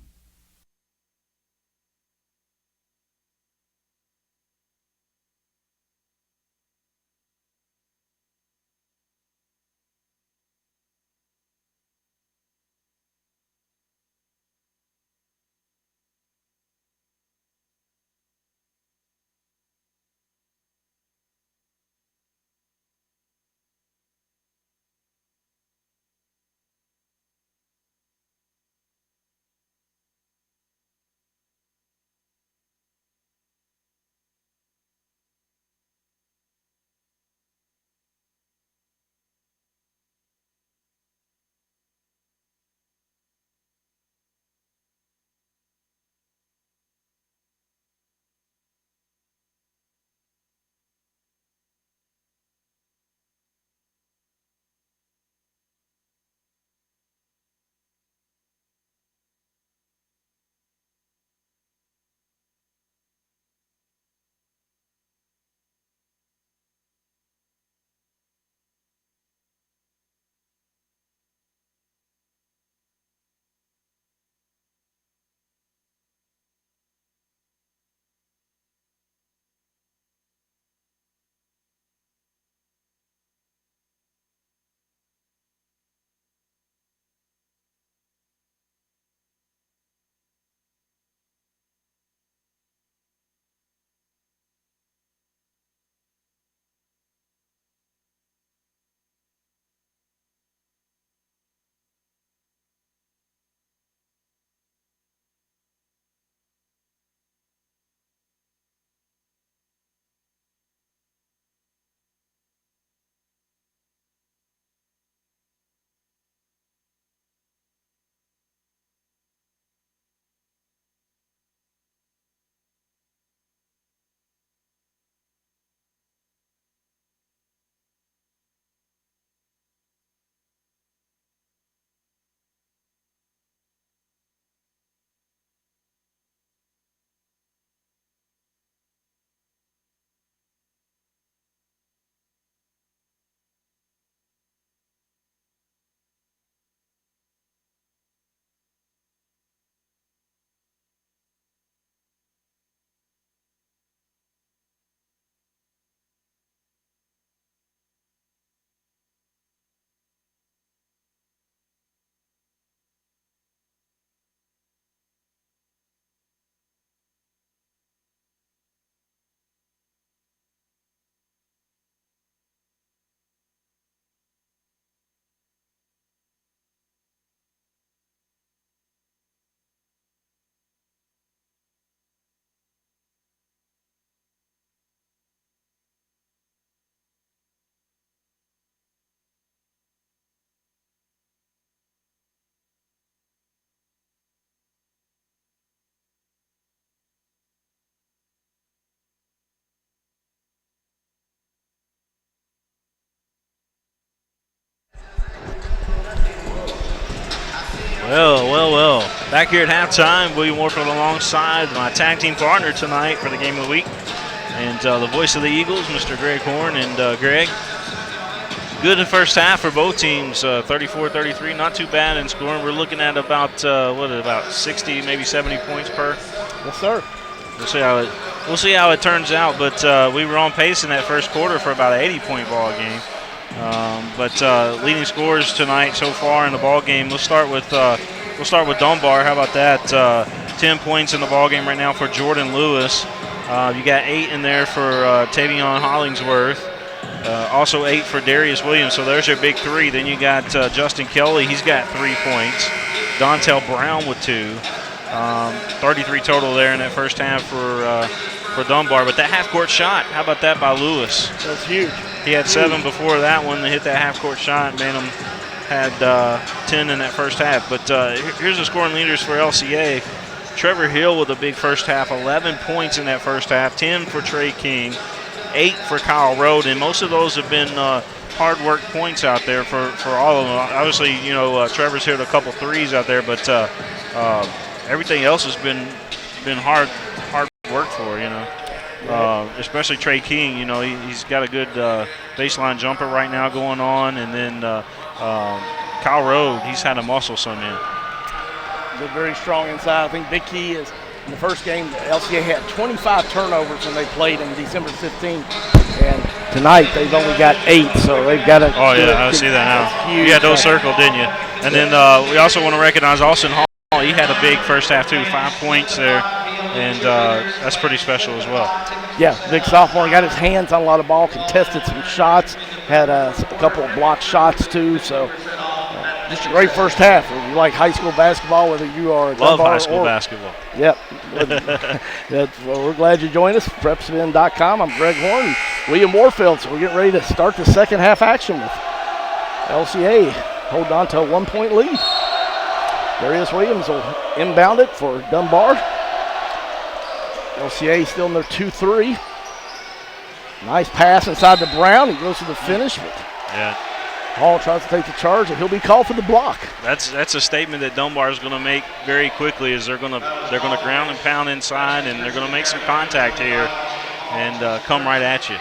Well. Back here at halftime, William Warfield alongside my tag team partner tonight for the game of the week. And the voice of the Eagles, Mr. Greg Horn. And Greg, good in the first half for both teams, 34-33, not too bad in scoring. We're looking at about, about 60, maybe 70 points per? Yes, sir. We'll see how it turns out, but we were on pace in that first quarter for about an 80-point ball game. But leading scores tonight so far in the ball game. We'll start with Dunbar. How about that? 10 points in the ball game right now for Jordan Lewis. You got 8 in there for Tavion Hollingsworth. Also 8 for Darius Williams. So there's your big 3. Then you got Justin Kelly. He's got 3 points. Dontel Brown with 2. 33 total there in that first half for Dunbar. But that half-court shot, how about that by Lewis? That's huge. He had 7 before that one. They hit that half-court shot. Bantam had 10 in that first half. But here's the scoring leaders for LCA. Trevor Hill with a big first half, 11 points in that first half, 10 for Trey King, 8 for Kyle Rode, and most of those have been hard work points out there for all of them. Obviously, Trevor's hit a couple threes out there, but everything else has been hard work for, especially Trey King. He's got a good baseline jumper right now going on, and then Kyle Rode, he's had to muscle some in. They're very strong inside. I think big key is in the first game, the LCA had 25 turnovers when they played in December 15th. And tonight they've only got 8, so they've got to. Oh, yeah, I see that now. You had those circled, didn't you? And then we also want to recognize Austin Hall. He had a big first half, too, 5 points there. And that's pretty special as well. Yeah, big sophomore. Got his hands on a lot of ball, contested some shots, had a couple of blocked shots, too. So just a great first half. If you like high school basketball, whether you are Love high school basketball. Yep. Well, we're glad you joined us. PrepSpin.com. I'm Greg Horn, William Warfield. So we're getting ready to start the second half action with LCA holding on to a 1-point lead. Darius Williams will inbound it for Dunbar. LCA still in their 2-3. Nice pass inside to Brown. He goes to the finish, but yeah. Hall tries to take the charge, and he'll be called for the block. That's a statement that Dunbar is going to make very quickly. Is they're going to ground and pound inside, and they're going to make some contact here and come right at you.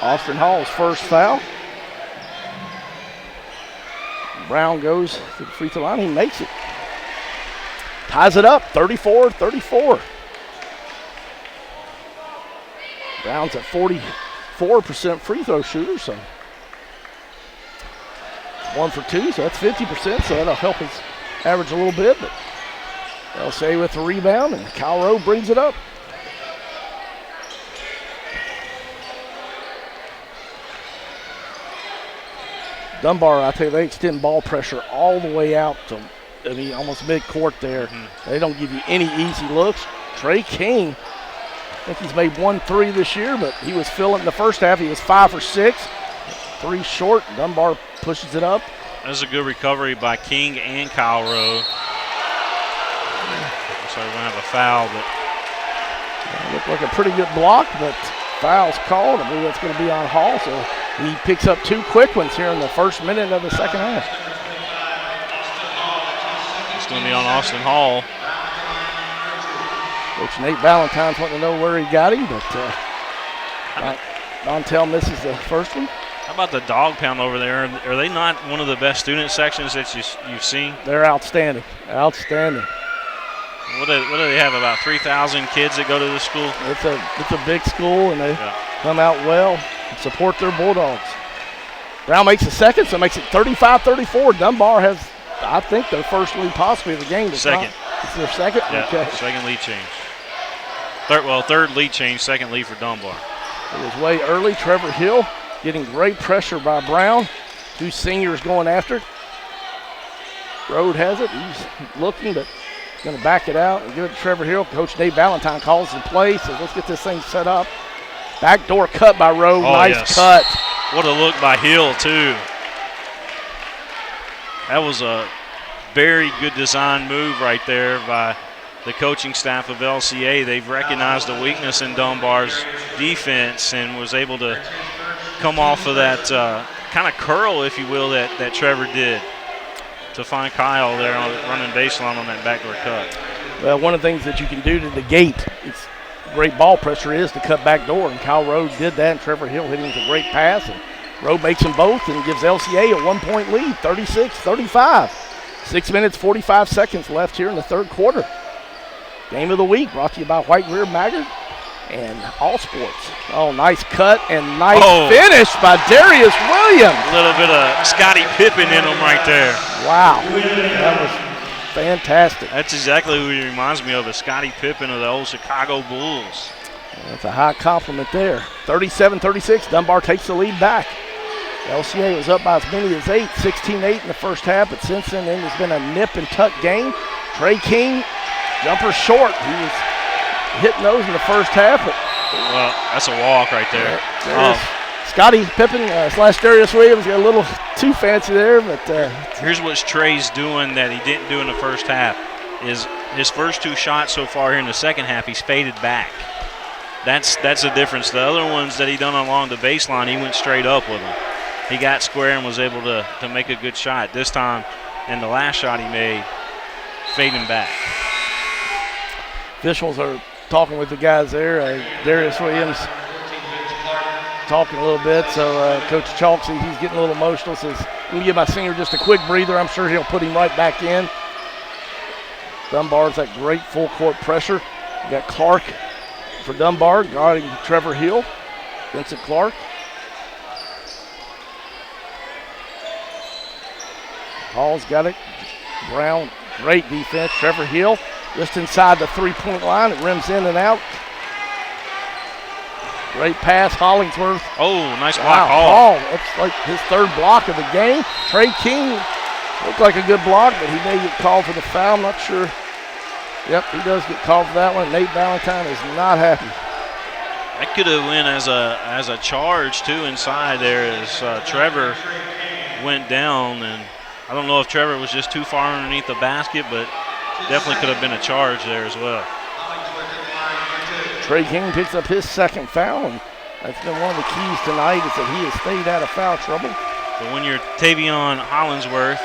Austin Hall's first foul. Brown goes to the free throw line. He makes it. Ties it up, 34-34. Brown's at 44% free throw shooter, so 1 for 2, so that's 50%, so that'll help his average a little bit. But LCA with the rebound, and Kyle Rowe brings it up. Dunbar, I tell you, they extend ball pressure all the way out to, almost mid-court there. Mm-hmm. They don't give you any easy looks. Trey King, I think he's made 1 3 this year, but he was filling in the first half. He was 5 for 6, 3 short. Dunbar pushes it up. That's a good recovery by King and Kyle Rowe. So we're going to have a foul, but it looked like a pretty good block, but foul's called. I believe that's going to be on Hall, so he picks up 2 quick ones here in the first minute of the second half. It's going to be on Austin Hall. Coach Nate Valentine's wanting to know where he got him, but Dontel misses the first one. How about the dog pound over there? Are they not one of the best student sections that you've seen? They're outstanding. Outstanding. What do they have, about 3,000 kids that go to this school? It's a big school, and they come out well and support their Bulldogs. Brown makes the second, so it makes it 35-34. Dunbar has, I think, their first lead possibly of the game. Second. It's their second? Yeah, okay. Second lead change. Third lead change, second lead for Dunbar. It was way early. Trevor Hill getting great pressure by Brown. 2 seniors going after it. Rode has it. He's looking, but going to back it out and give it to Trevor Hill. Coach Nate Valentine calls the play, so let's get this thing set up. Backdoor cut by Rode. Oh, nice cut. What a look by Hill, too. That was a very good design move right there by the coaching staff of LCA. They've recognized the weakness in Dunbar's defense and was able to come off of that kind of curl, if you will, that Trevor did. to find Kyle there on running baseline on that backdoor cut. Well, one of the things that you can do to negate it's great ball pressure is to cut back door, and Kyle Rhodes did that, and Trevor Hill hit him with a great pass, and Rhodes makes them both and gives LCA a 1-point lead, 36-35. 6 minutes, 45 seconds left here in the third quarter. Game of the week brought to you by White Greer Maggard and All Sports. Oh, nice cut and nice finish by Darius Williams. A little bit of Scottie Pippen in him right there. Wow, that was fantastic. That's exactly who he reminds me of, a Scottie Pippen of the old Chicago Bulls. That's a high compliment there. 37-36, Dunbar takes the lead back. LCA was up by as many as 8, 16-8 in the first half, but since then it has been a nip and tuck game. Trey King, jumper short. He was hitting those in the first half. But well, that's a walk right there. Scottie Pippen / Darius Williams got a little too fancy there, but here's what Trey's doing that he didn't do in the first half. Is his first 2 shots so far here in the second half, he's faded back. That's the difference. The other ones that he done along the baseline, he went straight up with them. He got square and was able to make a good shot. This time, in the last shot he made, fading back. Officials are talking with the guys there. Darius Williams talking a little bit, so Coach Chalksy, he's getting a little emotional, says, let me give my senior just a quick breather. I'm sure he'll put him right back in. Dunbar's that great full court pressure. You got Clark for Dunbar guarding Trevor Hill. Vincent Clark. Hall's got it. Brown, great defense. Trevor Hill just inside the three-point line. It rims in and out. Great pass, Hollingsworth. Oh, nice block. Wow, Hall. That's like his third block of the game. Trey King looked like a good block, but he may get called for the foul. I'm not sure. Yep, he does get called for that one. Nate Valentine is not happy. That could have went as a charge too inside there as Trevor went down, and I don't know if Trevor was just too far underneath the basket, but definitely could have been a charge there as well. Trey King picks up his second foul, and that's been one of the keys tonight is that he has stayed out of foul trouble. But when you're Tavion Hollingsworth,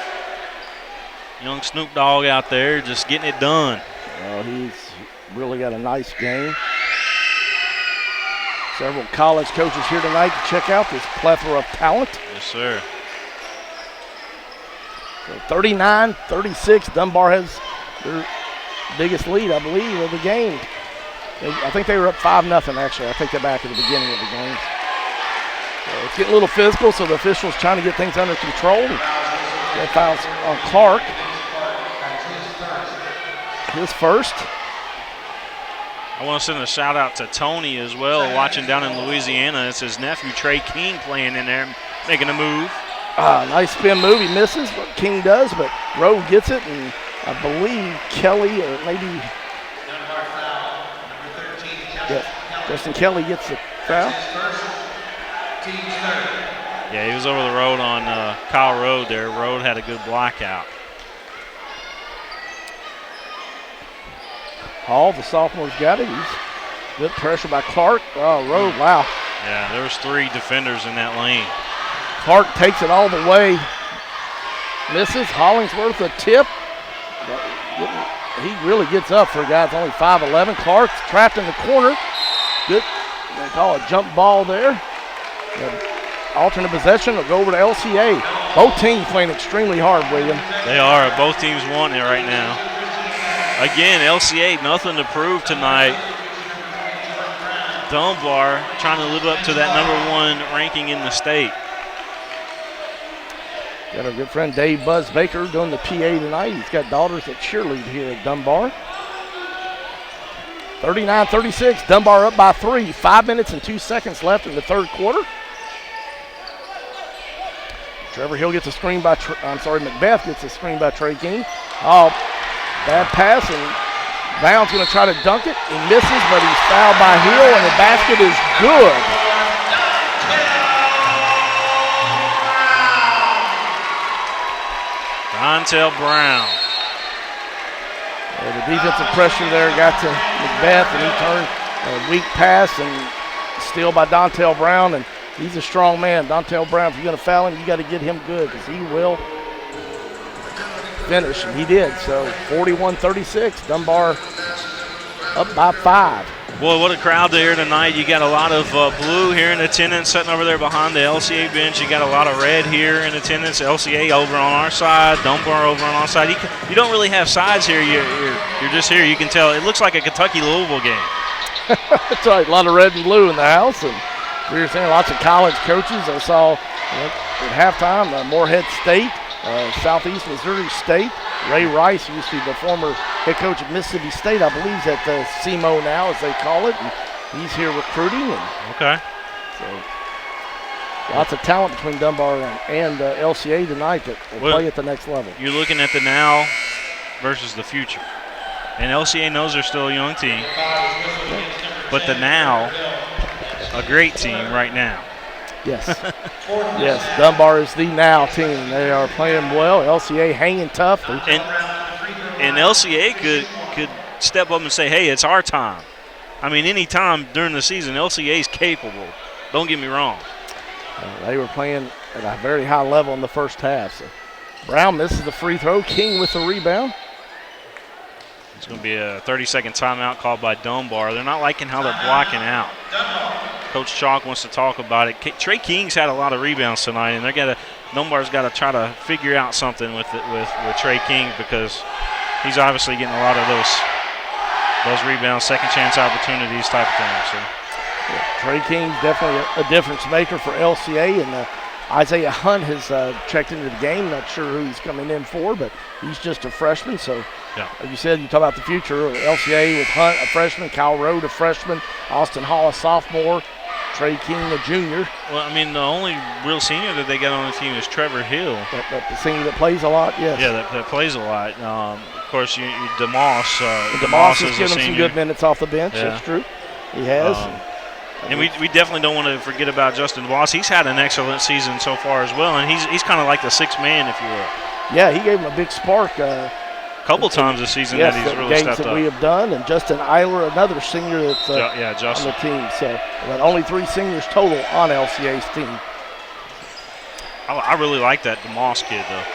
young Snoop Dogg out there just getting it done. Well, he's really got a nice game. Several college coaches here tonight to check out this plethora of talent. Yes, sir. So 39-36, Dunbar has their biggest lead, I believe, of the game. I think they were up 5-0, actually. I take that back at the beginning of the game. So it's getting a little physical, so the officials trying to get things under control. That fouls on Clark. His first. I want to send a shout out to Tony as well, watching down in Louisiana. It's his nephew, Trey King, playing in there, making a move. Nice spin move. He misses what King does, but Rowe gets it, and I believe Kelly or maybe Justin Kelly gets the foul. Yeah, he was over the road on Kyle Road there. Road had a good block out. Hall, the sophomore's got it. He's good pressure by Clark. Oh, Rowe, wow. Yeah, there was 3 defenders in that lane. Clark takes it all the way. Misses. Hollingsworth a tip. He really gets up for a guy that's only 5'11". Clark's trapped in the corner. Good. They call a jump ball there. Alternate possession will go over to LCA. Both teams playing extremely hard, William. They are. Both teams wanting it right now. Again, LCA, nothing to prove tonight. Dunbar trying to live up to that #1 ranking in the state. Got our good friend Dave Buzz Baker doing the PA tonight. He's got daughters that cheerlead here at Dunbar. 39-36, Dunbar up by 3. 5 minutes and 2 seconds left in the third quarter. Trevor Hill gets a screen by, Macbeth gets a screen by Trey King. Oh, bad pass, and Bound's going to try to dunk it. He misses, but he's fouled by Hill, and the basket is good. Dontel Brown. The defensive pressure there got to Macbeth, and he turned a weak pass and steal by Dontel Brown, and he's a strong man. Dontel Brown, if you're going to foul him, you got to get him good because he will. finish, and he did. So 41-36, Dunbar up by 5. Boy, what a crowd there tonight. You got a lot of blue here in attendance sitting over there behind the LCA bench. You got a lot of red here in attendance. LCA over on our side, Dunbar over on our side. You don't really have sides here. You're just here. You can tell. It looks like a Kentucky-Louisville game. That's right, a lot of red and blue in the house. And we were saying lots of college coaches. I saw at halftime, Morehead State, Southeast Missouri State. Ray Rice used to be the former head coach of Mississippi State. I believe he's at SEMO now, as they call it. And he's here recruiting. Okay. So lots of talent between Dunbar and LCA tonight that will play at the next level. You're looking at the now versus the future. And LCA knows they're still a young team. But the now, a great team right now. Yes. Yes, Dunbar is the now team. They are playing well. LCA hanging tough. And LCA could step up and say, hey, it's our time. I mean, any time during the season, LCA is capable. Don't get me wrong. They were playing at a very high level in the first half. So Brown misses the free throw. King with the rebound. It's going to be a 30-second timeout called by Dunbar. They're not liking how they're blocking out. Coach Chalk wants to talk about it. Trey King's had a lot of rebounds tonight, and Dunbar's got to try to figure out something with Trey King, because he's obviously getting a lot of those rebounds, second chance opportunities type of thing. So. Yeah, Trey King's definitely a difference maker for LCA, and Isaiah Hunt has checked into the game. Not sure who he's coming in for, but he's just a freshman. So, like you said, you talk about the future. LCA with Hunt, a freshman, Kyle Rode, a freshman, Austin Hall, a sophomore, Trey King, a junior. Well, I mean, the only real senior that they got on the team is Trevor Hill. The senior that plays a lot, yes. Yeah, that plays a lot. Of course, DeMoss. DeMoss has given him some good minutes off the bench. Yeah. That's true. He has. And we definitely don't want to forget about Justin Voss. He's had an excellent season so far as well, and he's kind of like the sixth man, if you will. Yeah, he gave him a big spark. Couple times this season that he's really stepped up. Games that we have done, and Justin Eiler, another senior that's Justin. on the team. So, but only 3 seniors total on LCA's team. I really like that DeMoss kid, though.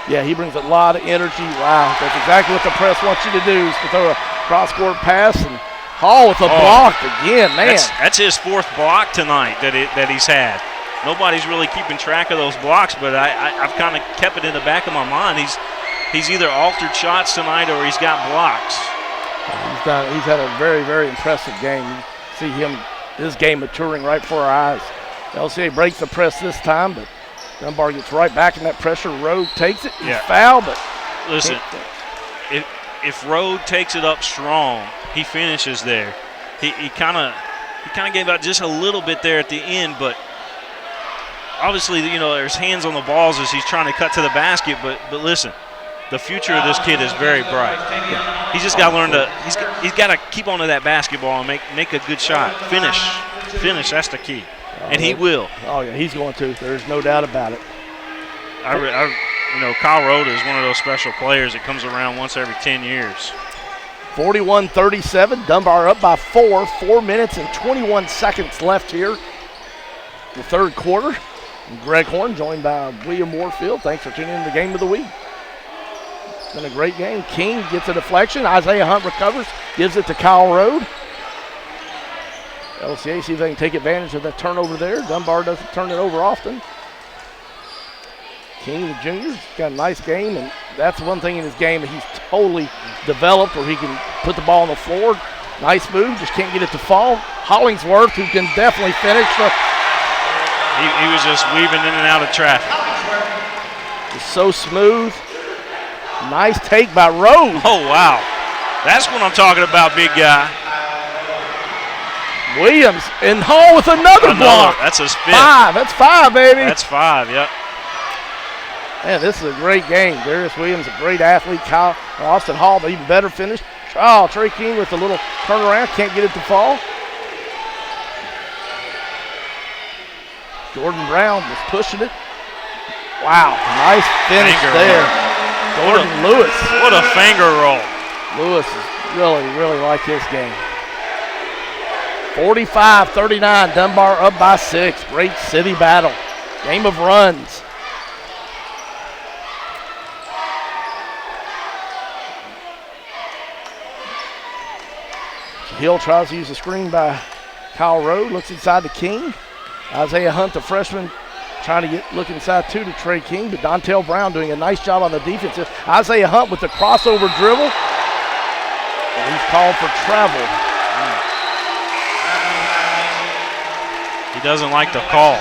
Yeah, he brings a lot of energy. Wow, that's exactly what the press wants you to do, is to throw a cross-court pass, and Hall with a block again, man. That's his 4th block tonight that he's had. Nobody's really keeping track of those blocks, but I've kind of kept it in the back of my mind. He's either altered shots tonight or he's got blocks. He's had a very, very impressive game. You see his game maturing right before our eyes. LCA breaks the press this time, but Dunbar gets right back in that pressure. Rode takes it. He's fouled, but listen, if Rode takes it up strong, he finishes there. He kind of gave out just a little bit there at the end, but obviously, there's hands on the balls as he's trying to cut to the basket. But listen, the future of this kid is very bright. He's just got to learn to. He's got to keep onto that basketball and make a good shot. Finish. That's the key, and he will. Oh yeah, he's going to. There's no doubt about it. Kyle Rode is one of those special players that comes around once every 10 years. 41-37, Dunbar up by 4. 4 minutes and 21 seconds left here. The third quarter. And Greg Horn joined by William Warfield. Thanks for tuning in to the Game of the Week. It's been a great game. King gets a deflection. Isaiah Hunt recovers, gives it to Kyle Rode. LCA see if they can take advantage of that turnover there. Dunbar doesn't turn it over often. King, the junior, got a nice game, and that's one thing in his game that he's totally developed, where he can put the ball on the floor. Nice move, just can't get it to fall. Hollingsworth, who can definitely finish. He was just weaving in and out of traffic. Just so smooth. Nice take by Rose. Oh, wow. That's what I'm talking about, big guy. Williams and Hall with another block. That's his 5th. 5. That's 5, baby. That's 5, yep. Man, this is a great game. Darius Williams, a great athlete. Austin Hall, the even better finish. Trey King with a little turnaround. Can't get it to fall. Jordan Brown was pushing it. Wow, nice finish there. Jordan Lewis. What a finger roll. Lewis is really like his game. 45-39, Dunbar up by 6. Great city battle. Game of runs. Hill tries to use the screen by Kyle Rowe, looks inside to King. Isaiah Hunt, the freshman, trying to look inside too to Trey King, but Dontel Brown doing a nice job on the defense. Isaiah Hunt with the crossover dribble. And he's called for travel. He doesn't like the call.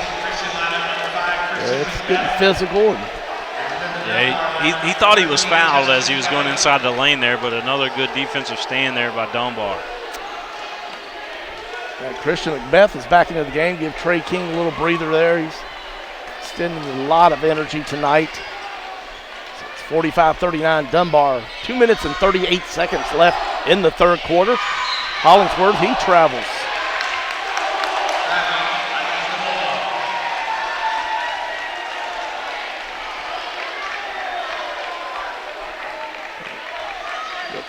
It's getting physical. Yeah, he thought he was fouled as he was going inside the lane there, but another good defensive stand there by Dunbar. Christian McBeth is back into the game. Give Trey King a little breather there. He's extending a lot of energy tonight. So it's 45-39 Dunbar. 2 minutes and 38 seconds left in the third quarter. Hollingsworth, he travels. Yep.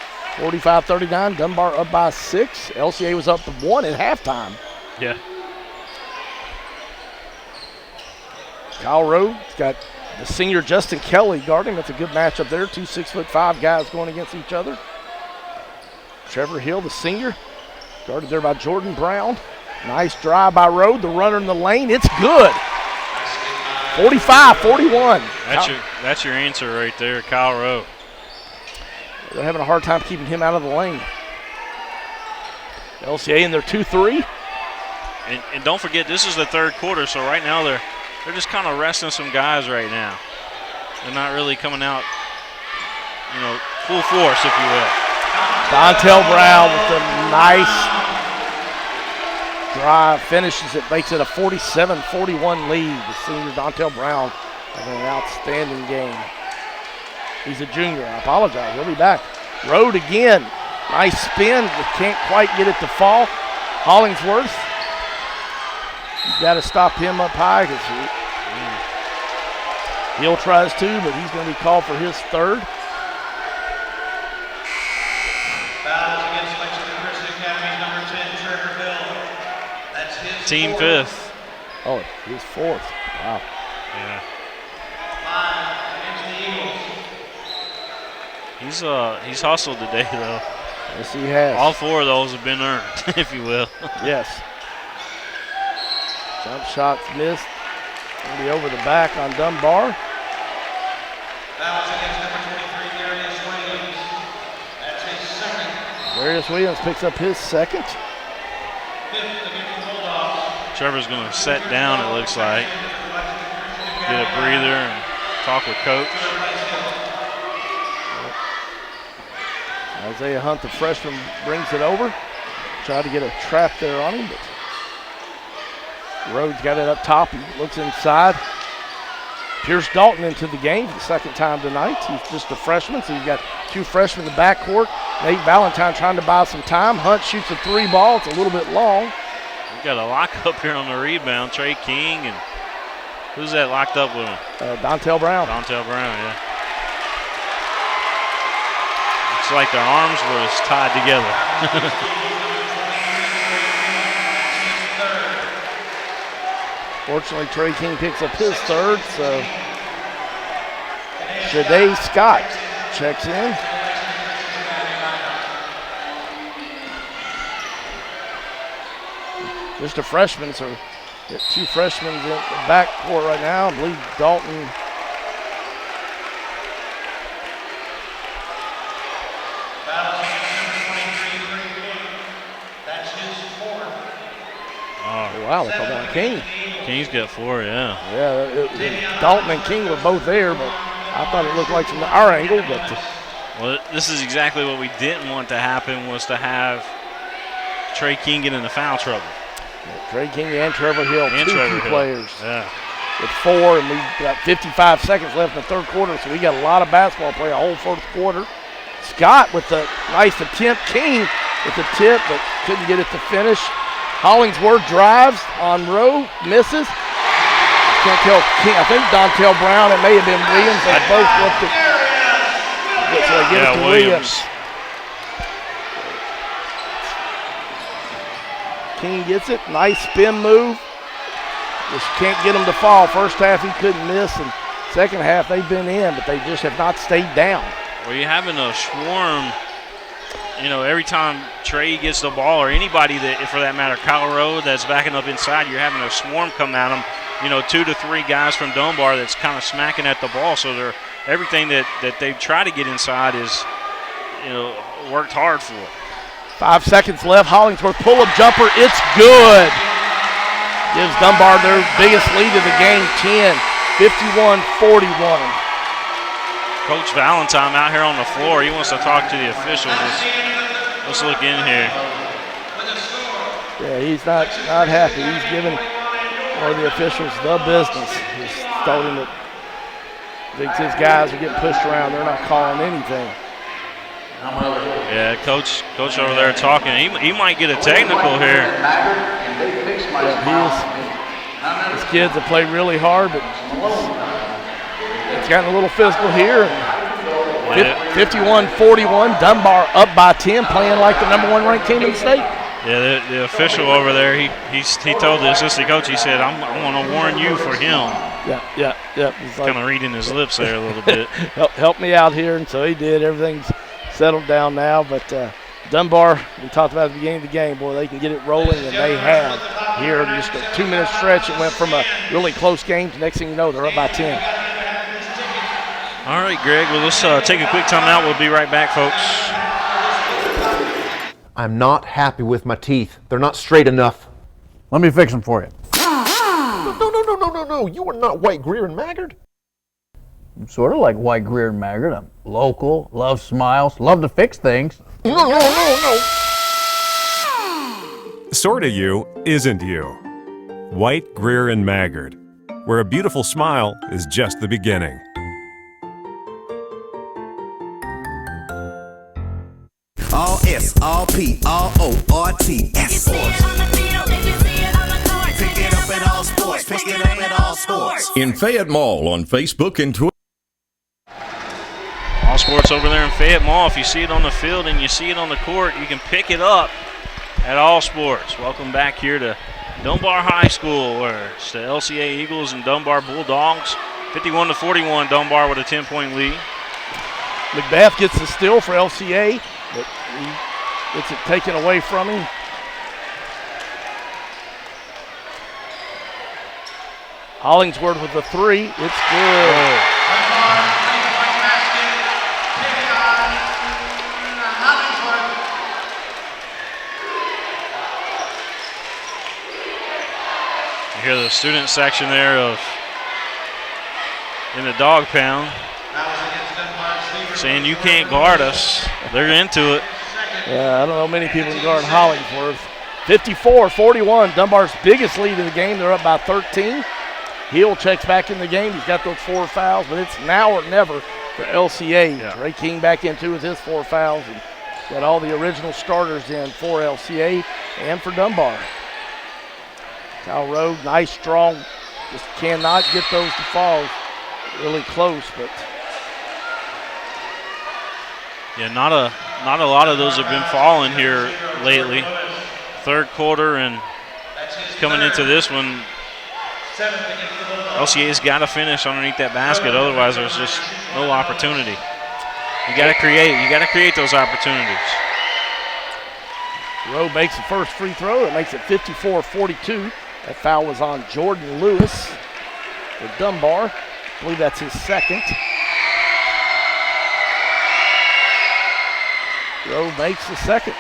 45-39, Dunbar up by 6. LCA was up 1 at halftime. Yeah. Kyle Rowe got the senior Justin Kelly guarding. That's a good matchup there. 2 6'5" guys going against each other. Trevor Hill, the senior, guarded there by Jordan Brown. Nice drive by Rowe. The runner in the lane. It's good. 45-41. That's your answer right there, Kyle Rowe. They're having a hard time keeping him out of the lane. LCA in their 2-3. And don't forget, this is the third quarter, so right now they're just kind of resting some guys right now. They're not really coming out, full force, if you will. Dontel Brown with a nice drive, finishes it, makes it a 47-41 lead. The senior Dontel Brown having an outstanding game. He's a junior. I apologize. He'll be back. Road again. Nice spin, but can't quite get it to fall. Hollingsworth. You've got to stop him up high because Hill tries to, but he's going to be called for his third. Fouls against Lexington Christian Academy's number 10, Trevor Hill. That's his Team fourth. fifth. Oh, his fourth. Wow. Yeah. 5 against the Eagles. He's hustled today, though. Yes, he has. All 4 of those have been earned, if you will. Yes. Jump shots missed. Going to be over the back on Dunbar. Fouls against number 23, Darius Williams. That's his second. Darius Williams picks up his second. 5th against the Bulldogs. Trevor's going to set down, it looks like. Get a breather and talk with coach. Isaiah Hunt, the freshman, brings it over. Tried to get a trap there on him, but Rhodes got it up top. He looks inside. Pierce Dalton into the game for the second time tonight. He's just a freshman, so you've got 2 freshmen in the backcourt. Nate Valentine trying to buy some time. Hunt shoots a 3 ball. It's a little bit long. We got a lock up here on the rebound. Trey King, and who's that locked up with him? Dontel Brown. Dontel Brown, yeah. It's like their arms were just tied together. Fortunately, Trey King picks up his third, so Shadai Scott checks in. Just a freshman, so got 2 freshmen in the backcourt right now. I believe Dalton. Wow, they called that King. King's got 4, yeah. Yeah, Dalton and King were both there, but I thought it looked like from our angle. But well, this is exactly what we didn't want to happen, was to have Trey King get into foul trouble. Trey King and Trevor Hill, And two Trevor key Hill. players. Yeah. With 4, and we've got 55 seconds left in the third quarter, so we got a lot of basketball play, a whole first quarter. Scott with the nice attempt. King with the tip, but couldn't get it to finish. Hollingsworth drives on Rowe, misses. Can't tell King. I think Dontel Brown, it may have been Williams. They both looked at. So they give it to Williams. King gets it. Nice spin move. Just can't get him to fall. First half he couldn't miss, and second half they've been in, but they just have not stayed down. Well, you're having a swarm every time Trey gets the ball, or anybody that, for that matter, Kyle Rowe that's backing up inside, you're having a swarm come at them. 2 to 3 guys from Dunbar that's kind of smacking at the ball. So everything that they try to get inside is, worked hard for. 5 seconds left. Hollingsworth pull-up jumper. It's good. Gives Dunbar their biggest lead of the game, 10, 51-41. Coach Valentine out here on the floor. He wants to talk to the officials. Let's look in here. Yeah, he's not happy. He's giving one of the officials the business. He's told him that thinks his guys are getting pushed around. They're not calling anything. Yeah, coach over there talking. He might get a technical here. Yeah, his kids have played really hard, but it's gotten a little physical here. 51-41, Dunbar up by 10, playing like the number 1 ranked team in the state. Yeah, the official over there, he told the assistant coach, he said, I'm going to warn you for him. Yeah. He's kind of reading his lips there a little bit. help me out here, and so he did. Everything's settled down now, but Dunbar, we talked about at the beginning of the game, boy, they can get it rolling, and they have. Here in just a 2-minute stretch, it went from a really close game to next thing you know, they're up by 10. All right, Greg, well, let's take a quick timeout. We'll be right back, folks. I'm not happy with my teeth. They're not straight enough. Let me fix them for you. No. You are not White, Greer, and Maggard. I'm sort of like White, Greer, and Maggard. I'm local, love smiles, love to fix things. No. Sorta you isn't you. White, Greer, and Maggard, where a beautiful smile is just the beginning. All S, all P, all O, R-T, S sports. Pick it up at all sports. Pick it up at all sports. In Fayette Mall on Facebook and Twitter. All sports over there in Fayette Mall. If you see it on the field and you see it on the court, you can pick it up at All Sports. Welcome back here to Dunbar High School, where it's the LCA Eagles and Dunbar Bulldogs. 51-41, Dunbar with a 10-point lead. McBeth gets the steal for LCA, but he gets it taken away from him. Hollingsworth with the 3. It's good. You hear the student section there in the dog pound saying you can't guard us. They're into it. Yeah, I don't know many people can guard Hollingsworth. 54-41, Dunbar's biggest lead of the game. They're up by 13. Hill checks back in the game. He's got those 4 fouls, but it's now or never for LCA. Yeah. Ray King back in too with his 4 fouls, and got all the original starters in for LCA and for Dunbar. Kyle Rowe, nice, strong, just cannot get those to fall. Really close, but Yeah, not a lot of those have been falling here lately. Third quarter and coming into this one, LCA's got to finish underneath that basket, otherwise there's just no opportunity. You got to create those opportunities. Rowe makes the first free throw. That makes it 54-42. That foul was on Jordan Lewis for Dunbar. I believe that's his second. Rowe makes the second.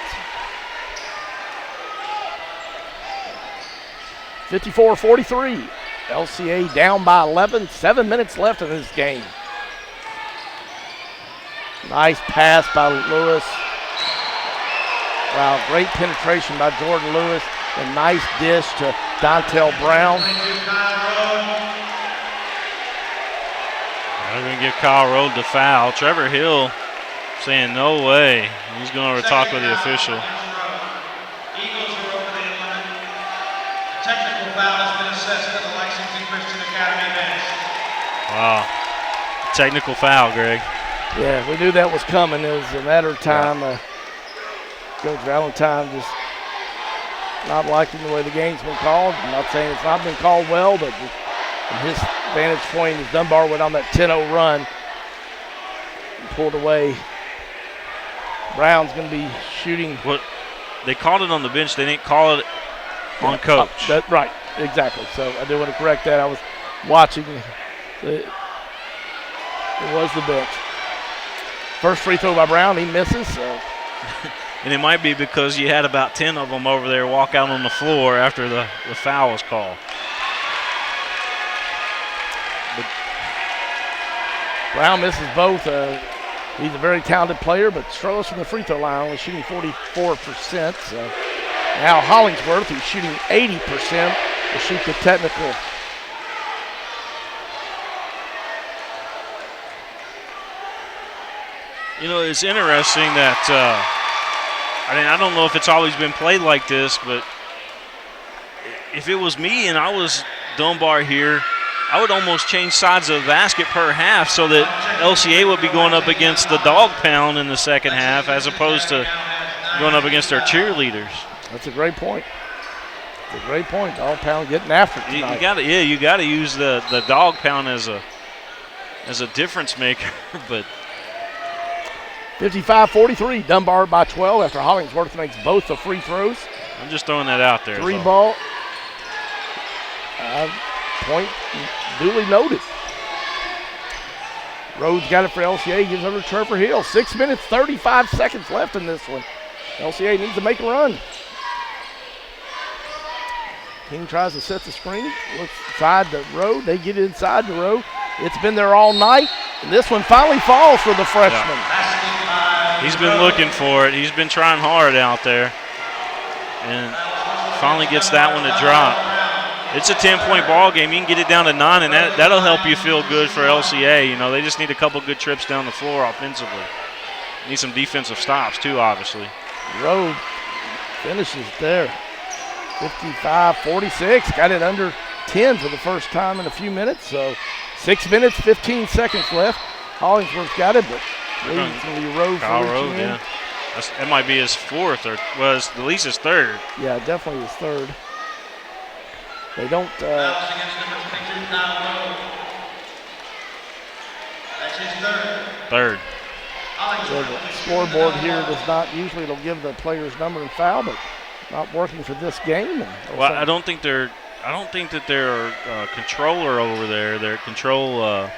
54-43. LCA down by 11. 7 minutes left in this game. Nice pass by Lewis. Wow, great penetration by Jordan Lewis. A nice dish to Dontel Brown. They're going to give Kyle Rowe the foul. Trevor Hill saying no way. He's going to talk with the official. Eagles are over the line. Technical foul has been assessed at the Lexington Christian Academy bench. Wow. Technical foul, Greg. Yeah, we knew that was coming. It was a matter of time. Coach Valentine just not liking the way the game's been called. I'm not saying it's not been called well, but from his vantage point, as Dunbar went on that 10-0 run and pulled away Brown's going to be shooting. What they called it on the bench, they didn't call it on coach. Right, exactly. So I did want to correct that. I was watching. It was the bench. First free throw by Brown, he misses. So. And it might be because you had about 10 of them over there walk out on the floor after the foul was called. But Brown misses both. He's a very talented player, but struggles from the free throw line, only shooting 44%. So now Hollingsworth, who's shooting 80%, will shoot the technical. You know, it's interesting that I don't know if it's always been played like this, but if it was me and I was Dunbar here, I would almost change sides of the basket per half so that LCA would be going up against the dog pound in the second half as opposed to going up against their cheerleaders. That's a great point. It's a great point. Dog pound getting after it tonight. You got to use the dog pound as a difference maker, but 55-43, Dunbar by 12 after Hollingsworth makes both the free throws. I'm just throwing that out there. Three ball. Point duly noted. Rhodes got it for LCA, gives it over to Trevor Hill. 6 minutes, 35 seconds left in this one. LCA needs to make a run. King tries to set the screen, looks inside the row. They get inside the row. It's been there all night, and this one finally falls for the freshman. Yeah. He's been looking for it. He's been trying hard out there, and finally gets that one to drop. It's a 10-point ball game. You can get it down to 9, and that'll help you feel good for LCA. You know, they just need a couple good trips down the floor offensively. Need some defensive stops too, obviously. Rhodes finishes there. 55-46. Got it under 10 for the first time in a few minutes. So 6 minutes, 15 seconds left. Hollingsworth got it, but leads to the Rhodes. Kyle Rhodes, yeah. That might be his fourth, or was at least his third. Yeah, definitely his third. They don't. That's his third. Third. The scoreboard here does not usually. It'll give the player's number and foul, but not working for this game. Well, I don't think that they're controller over there. Their control.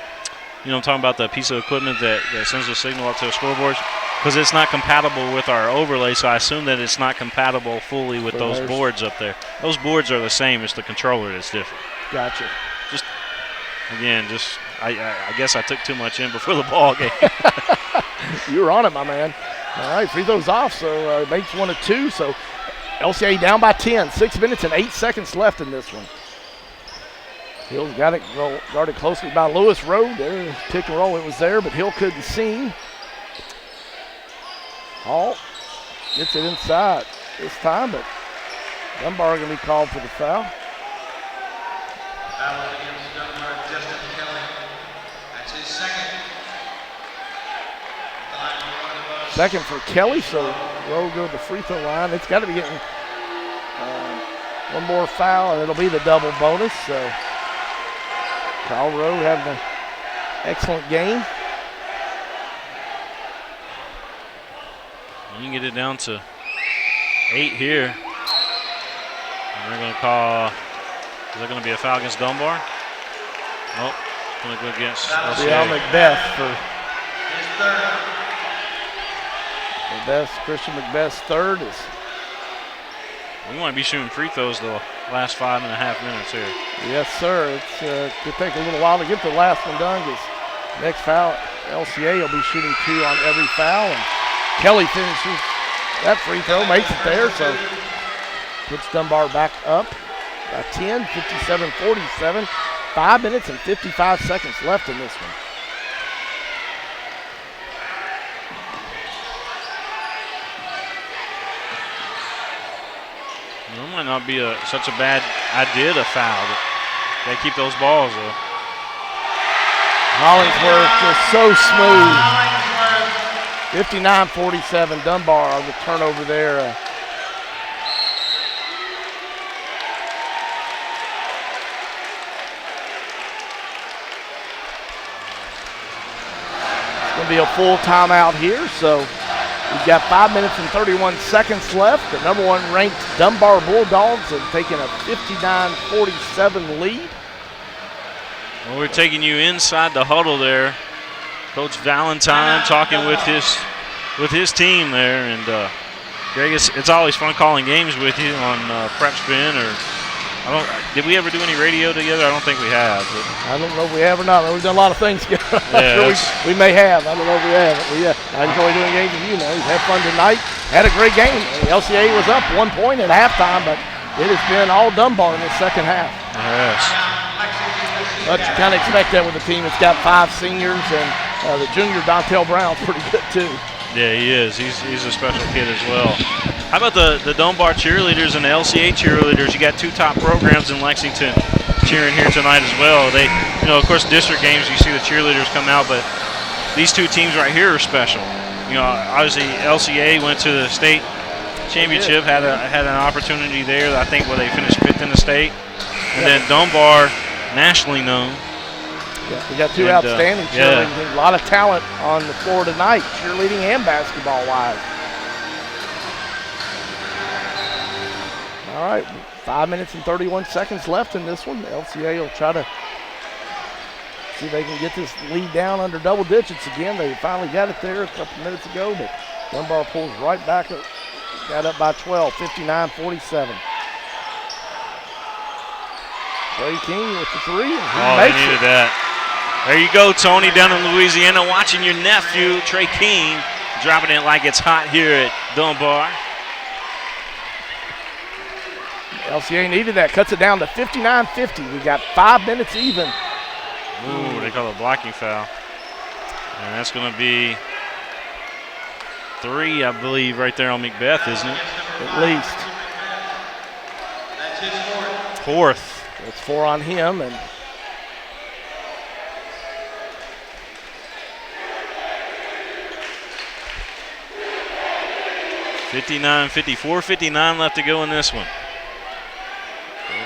I'm talking about the piece of equipment that sends the signal up to the scoreboards, because it's not compatible with our overlay, so I assume that it's not compatible fully with those boards up there. Those boards are the same, it's the controller that's different. Gotcha. I guess I took too much in before the ball game. You were on it, my man. All right, free throws off, so makes 1 of 2, so LCA down by 10. 6 minutes and 8 seconds left in this one. Hill's got it guarded closely by Lewis. Road there, pick and roll. It was there, but Hill couldn't see. Hall gets it inside this time, but Dunbar going to be called for the foul. Foul against Dunbar, Justin Kelly. That's his second. Second for Kelly, so Rowe go to the free throw line. It's got to be getting one more foul, and it'll be the double bonus. So Kyle Rowe having an excellent game. You can get it down to 8 here. And they're going to call, is that going to be a foul against Dunbar? Nope, going to go against LCA. Macbeth for His third. Christian Macbeth's third. We might be shooting free throws the last 5.5 minutes here. Yes, sir. It could take a little while to get the last one done, because next foul, LCA will be shooting 2 on every foul. And Kelly finishes that free throw, makes it there, so puts Dunbar back up by 10, 57-47. 5 minutes and 55 seconds left in this one. It might not be such a bad idea to foul, but they keep those balls though. Hollingsworth just so smooth. 59-47, Dunbar on the turnover there. It's going to be a full timeout here, so We've got 5 minutes and 31 seconds left. The number 1 ranked Dunbar Bulldogs have taken a 59-47 lead. Well, we're taking you inside the huddle there. Coach Valentine talking with his team there. And Greg, it's always fun calling games with you on PrepSpin or did we ever do any radio together? I don't think we have. But. I don't know if we have or not. We've done a lot of things together. Yeah, we may have. I don't know if we have. But yeah, I enjoy doing games with you, man. We've had fun tonight. Had a great game. The LCA was up 1 point at halftime, but it has been all Dunbar in the second half. Yes. But you kind of expect that with a team that's got 5 seniors, and the junior Dontel Brown's pretty good too. Yeah, he is. He's a special kid as well. How about the Dunbar cheerleaders and the LCA cheerleaders? You got 2 top programs in Lexington cheering here tonight as well. They, of course, district games you see the cheerleaders come out, but these 2 teams right here are special. Obviously LCA went to the state championship, had an opportunity there. I think where they finished 5th in the state, and then Dunbar, nationally known. Yeah, we got 2 outstanding cheerleading teams. A lot of talent on the floor tonight, cheerleading and basketball-wise. All right, 5 minutes and 31 seconds left in this one. The LCA will try to see if they can get this lead down under double digits again. They finally got it there a couple minutes ago, but Dunbar pulls right back up, got up by 12, 59-47. Trey King with the 3. They needed that. There you go, Tony, down in Louisiana, watching your nephew, Trey King, dropping it like it's hot here at Dunbar. LCA needed that, cuts it down to 59-50. We got 5 minutes even. Ooh, they call it a blocking foul. And that's going to be 3, I believe, right there on Macbeth, isn't it? At least. That's his 4th. It's 4 on him, and 59-54, 59 left to go in this one.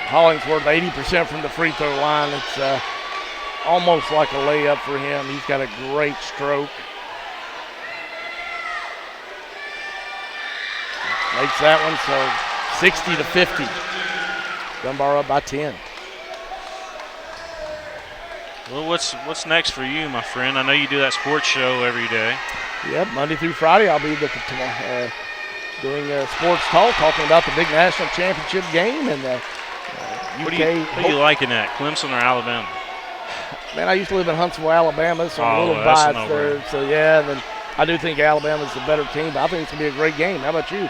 Hollingsworth 80% from the free throw line. It's almost like a layup for him. He's got a great stroke. Makes that one, so 60-50. Dunbar up by 10. Well, what's next for you, my friend? I know you do that sports show every day. Yep, Monday through Friday I'll be doing sports talk, talking about the big national championship game and the What are you liking that, Clemson or Alabama? Man, I used to live in Huntsville, Alabama, so I'm a little biased there. So, yeah, and then I do think Alabama's the better team, but I think it's going to be a great game. How about you?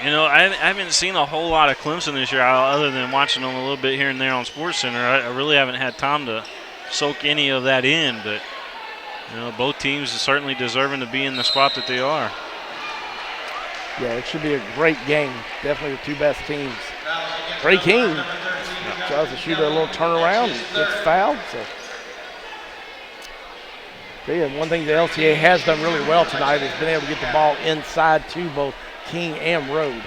I haven't seen a whole lot of Clemson this year other than watching them a little bit here and there on SportsCenter. I really haven't had time to soak any of that in, but, both teams are certainly deserving to be in the spot that they are. Yeah, it should be a great game. Definitely the 2 best teams. Trey King tries to shoot a little turnaround and gets fouled. So, yeah, one thing the LCA has done really well tonight is been able to get the ball inside to both King and Road.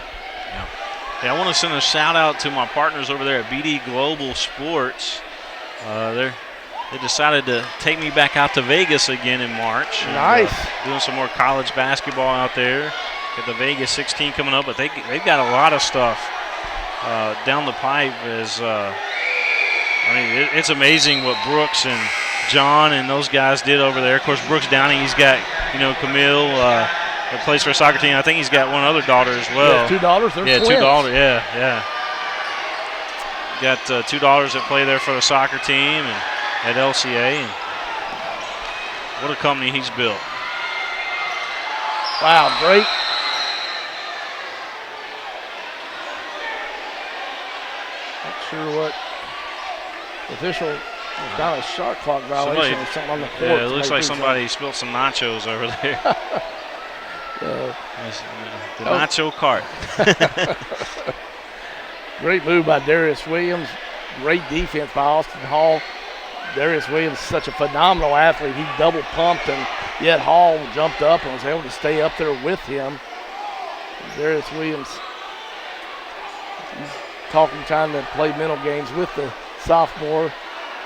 Yeah, I want to send a shout out to my partners over there at BD Global Sports. They decided to take me back out to Vegas again in March. Nice. Doing some more college basketball out there. Got the Vegas 16 coming up, but they've got a lot of stuff down the pipe. It's amazing what Brooks and John and those guys did over there. Of course, Brooks Downing, he's got Camille that plays for a soccer team. I think he's got one other daughter as well. Yeah, 2 daughters. They're twins. 2 daughters. Yeah. Got 2 daughters that play there for the soccer team and at LCA. And what a company he's built. Wow, great. Not sure what official was not a shot clock violation or something on the court. Yeah, it looks like somebody spilled some nachos over there. The nacho cart. Great move by Darius Williams. Great defense by Austin Hall. Darius Williams is such a phenomenal athlete. He double pumped, and yet Hall jumped up and was able to stay up there with him. Darius Williams, he's trying to play mental games with the sophomore.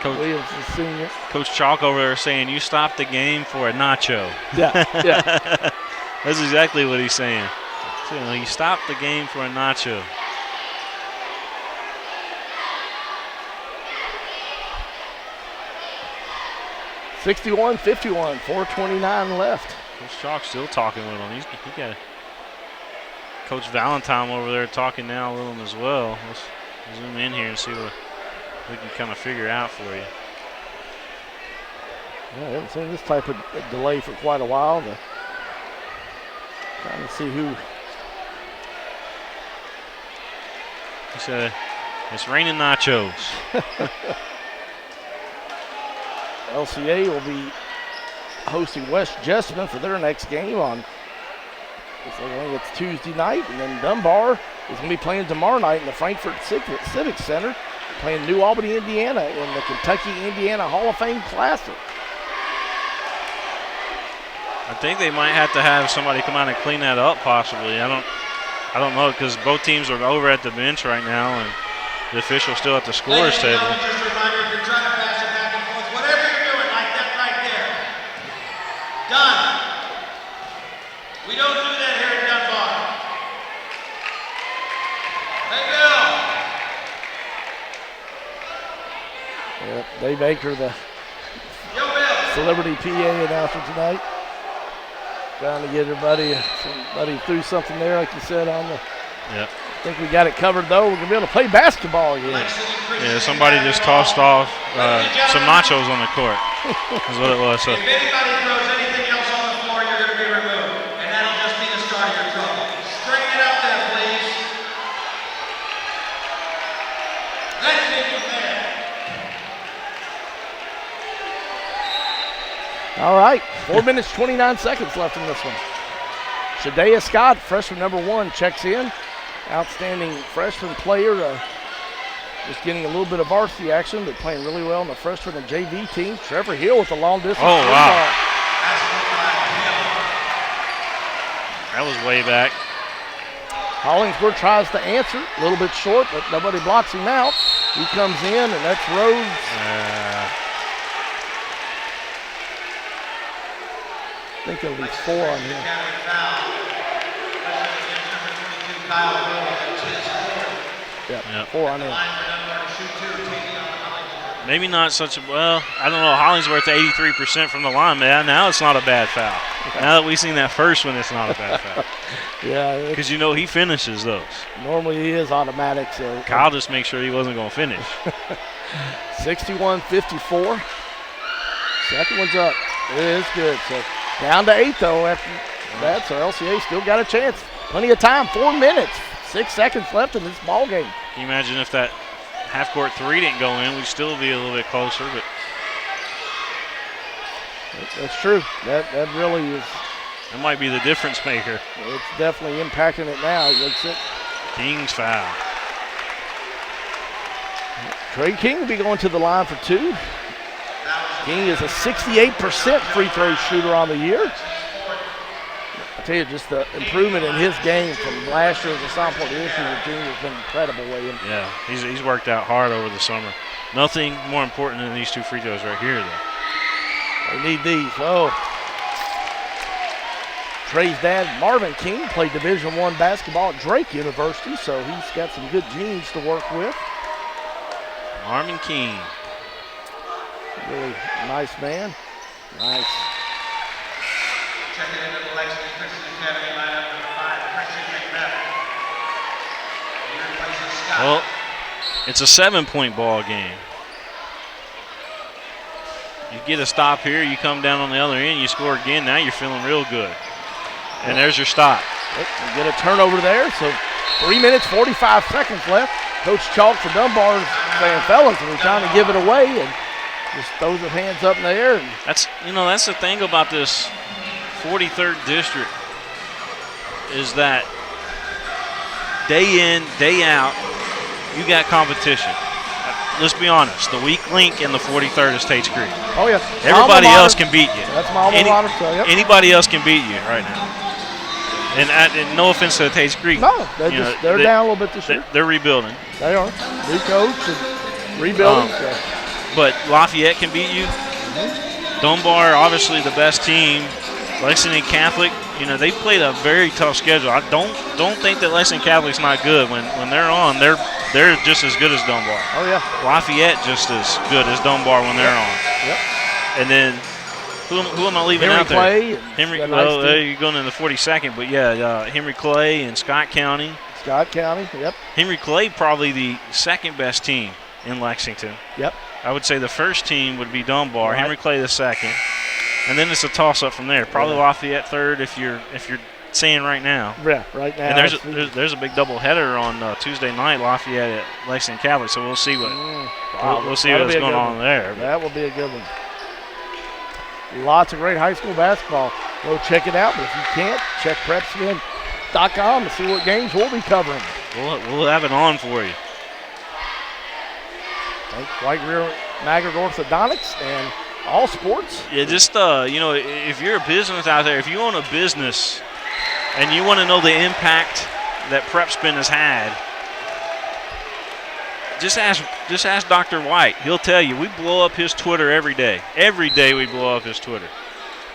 Coach Williams, the senior. Coach Chalk over there saying, "You stopped the game for a nacho." Yeah. That's exactly what he's saying. So, you know, he stopped the game for a nacho. (61-51), 4:29 left. Coach Chalk still talking with him. He got Coach Valentine over there talking now with him as well. Let's zoom in here and see what we can kind of figure out for you. Yeah, I haven't seen this type of delay for quite a while. Trying to see who. He said, it's raining nachos. LCA will be hosting West Jessamine for their next game on, I think it's Tuesday night, and then Dunbar is going to be playing tomorrow night in the Frankfurt Civic Center, playing New Albany, Indiana in the Kentucky-Indiana Hall of Fame Classic. I think they might have to have somebody come out and clean that up possibly. I don't know, because both teams are over at the bench right now, and the official's still at the scorer's table. Just a reminder, if you're trying to pass it back and forth, whatever you're doing, like that right there. Done. We don't do that here in Dunbar. Hey, Bill. Yep, Dave Baker, the celebrity PA announcer tonight. Trying to get everybody through something there, like you said on the. Yep. I think we got it covered though. We're gonna be able to play basketball again. Yeah, somebody just tossed off some nachos on the court. That's what it was. So. If anybody throws anything else on the floor, you're going to be removed, and that'll just be the start of your trouble. Straighten it up there, please. Let's take it there. All right, 4 minutes, 29 seconds left in this one. Shadea Scott, freshman number 1, checks in. Outstanding freshman player. Just getting a little bit of varsity action, but playing really well on the freshman and JV team. Trevor Hill with the long distance. Oh, wow. That was way back. Hollingsworth tries to answer, a little bit short, but nobody blocks him out. He comes in, and that's Rhodes. I think it'll be 4 on him. Yeah, 4 on him. Maybe not such a, well, I don't know. Hollingsworth 83% from the line, man. Now it's not a bad foul. Now that we've seen that first one, it's not a bad foul. Yeah. Because you know he finishes those. Normally he is automatic. So Kyle just made sure he wasn't going to finish. 61-54. Second one's up. It is good. So down to 8 though after that. So LCA still got a chance. Plenty of time. 4 minutes. 6 seconds left in this ball game. Can you imagine if that half-court 3 didn't go in, we'd still be a little bit closer. But that's true. That really is. That might be the difference maker. It's definitely impacting it now. Looks it. King's foul. Trey King will be going to the line for 2. King is a 68% free throw shooter on the year. I tell you, just the improvement in his game from last year as a sophomore to this year, the junior has been incredible, William. Yeah, he's worked out hard over the summer. Nothing more important than these 2 free throws right here, though. They need these. Oh. Trey's dad, Marvin King, played Division I basketball at Drake University, so he's got some good genes to work with. Marvin King. Really nice man. Nice. Checking into the Lexington Christian Academy lineup number 5, Christian McMeth. He replaces Scott. Well, it's a 7-point ball game. You get a stop here, you come down on the other end, you score again, now you're feeling real good. And there's your stop. You get a turnover there, so 3 minutes, 45 seconds left. Coach Chalk for Dunbar is saying, fellas, we're trying to give it away, and just throws his hands up in the air. And that's the thing about this 43rd district is that day in, day out, you got competition. Let's be honest, the weak link in the 43rd is Tate's Creek. Oh, yeah. Everybody else can beat you. That's my alma mater, so, yep. Anybody else can beat you right now. And no offense to Tate's Creek. No, they're down a little bit this year. They're rebuilding. They are. New coach and rebuilding. But Lafayette can beat you. Dunbar, obviously the best team. Lexington Catholic, they played a very tough schedule. I don't think that Lexington Catholic's not good. When they're on, they're just as good as Dunbar. Oh yeah. Lafayette just as good as Dunbar when they're on. Yep. And then who am I leaving Henry out Clay there? Henry. Well, you're going in the 42nd, but yeah, Henry Clay and Scott County. Scott County. Yep. Henry Clay probably the second best team in Lexington. Yep. I would say the first team would be Dunbar. Right. Henry Clay the second. And then it's a toss-up from there. Probably Lafayette third if you're saying right now. Yeah, right now. And there's a big doubleheader on Tuesday night, Lafayette at Lexington Catholic. So we'll see we'll see what's going on there. That will be a good one. Lots of great high school basketball. Go check it out. But if you can't, check PrepSpin.com to see what games we'll be covering. We'll have it on for you. Thank White Greer Maggard Orthodontics and all sports. Yeah, just if you're a business out there, if you own a business and you want to know the impact that PrepSpin has had, just ask Dr. White. He'll tell you. We blow up his Twitter every day. Every day we blow up his Twitter,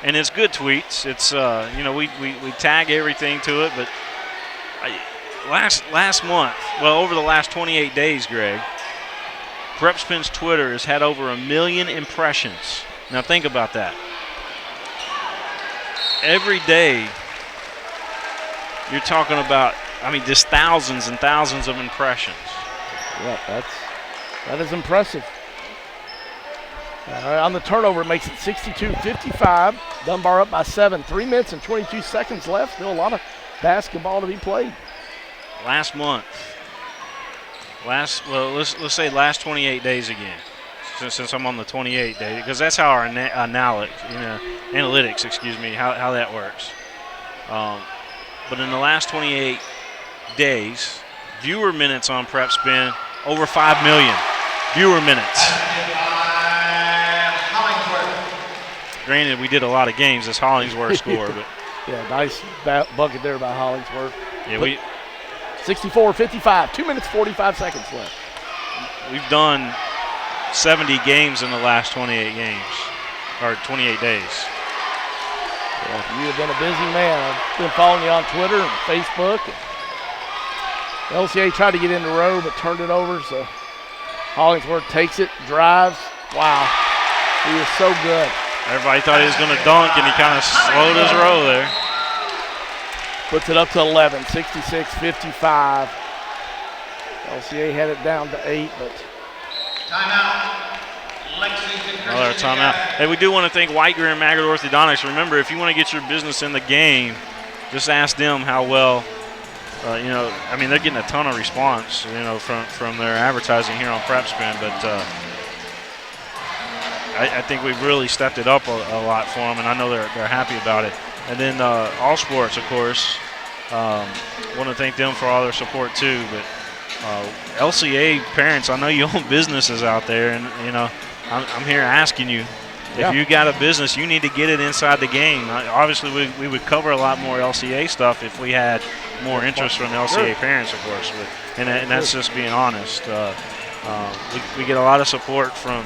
and it's good tweets. It's we tag everything to it. But last month, over the last 28 days, Greg, PrepSpin's Twitter has had over 1 million impressions. Now think about that. Every day, you're talking about, just thousands and thousands of impressions. Yeah, that is impressive. On the turnover, it makes it 62-55. Dunbar up by 7. 3 minutes and 22 seconds left. Still a lot of basketball to be played. Last month. Let's say last 28 days again. Since I'm on the 28 day, because that's how our analytics, how that works. But in the last 28 days, viewer minutes on PrepSpin over 5 million viewer minutes. Granted, we did a lot of games as Hollingsworth score, but yeah, nice bucket there by Hollingsworth. Yeah, 64-55, 2 minutes 45 seconds left. We've done 70 games in the last 28 games, or 28 days. Yeah, you have been a busy man. I've been following you on Twitter and Facebook. LCA tried to get in the row, but turned it over, so Hollingsworth takes it, drives. Wow, he is so good. Everybody thought he was going to dunk, and he kind of slowed his row there. Puts it up to 11, 66-55. LCA had it down to 8, but timeout. Lexington Christian. Another timeout. Hey, we do want to thank White Greer and Maggard Orthodontics. Remember, if you want to get your business in the game, just ask them how well. They're getting a ton of response, from their advertising here on PrepSpin, but I think we've really stepped it up a lot for them, and I know they're happy about it. And then All Sports, of course, want to thank them for all their support too. But LCA parents, I know you own businesses out there, and I'm here asking you, if you got a business, you need to get it inside the game. Obviously, we would cover a lot more LCA stuff if we had more interest from LCA parents, of course. But, and that's just being honest. We get a lot of support from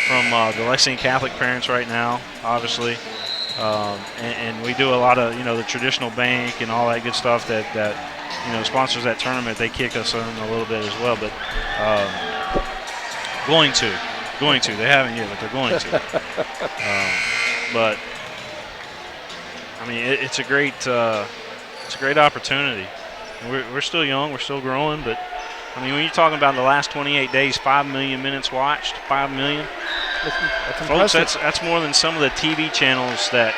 the Lexington Catholic parents right now, obviously. And we do a lot of, the traditional bank and all that good stuff that sponsors that tournament. They kick us in a little bit as well, but going to. They haven't yet, but they're going to. But it's a great opportunity. We're still young, we're still growing, but when you're talking about the last 28 days, 5 million minutes watched, 5 million. That's folks, that's more than some of the TV channels that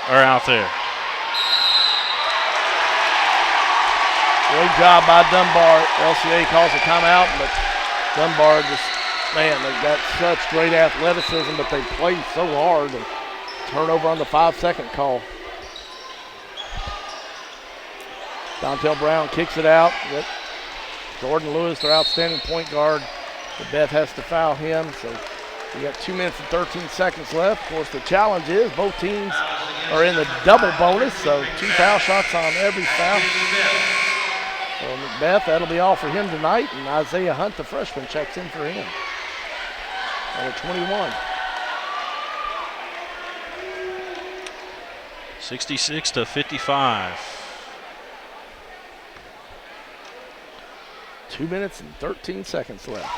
are out there. Great job by Dunbar. LCA calls a timeout, but Dunbar they've got such great athleticism, but they play so hard. And turnover on the 5-second call. Dontel Brown kicks it out. Yep. Jordan Lewis, their outstanding point guard. The Beth has to foul him, so we got 2 minutes and 13 seconds left. Of course, the challenge is both teams are in the double bonus, so 2 foul shots on every foul. So Macbeth, that'll be all for him tonight, and Isaiah Hunt, the freshman, checks in for him. Number 21. 66-55. 2 minutes and 13 seconds left.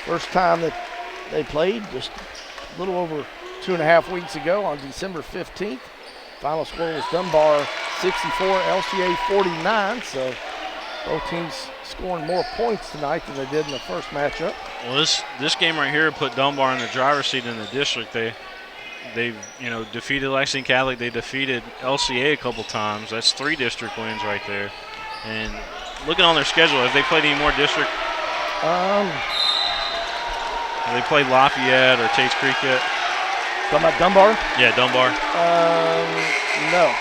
First time that they played just a little over 2.5 weeks ago on December 15th. Final score was Dunbar 64, LCA 49. So both teams scoring more points tonight than they did in the first matchup. Well, this game right here put Dunbar in the driver's seat in the district. They defeated Lexington Catholic. They defeated LCA a couple times. That's 3 district wins right there. And looking on their schedule, have they played any more district? Have they played Lafayette or Tates Creek yet? Talking about Dunbar? Yeah, Dunbar. No.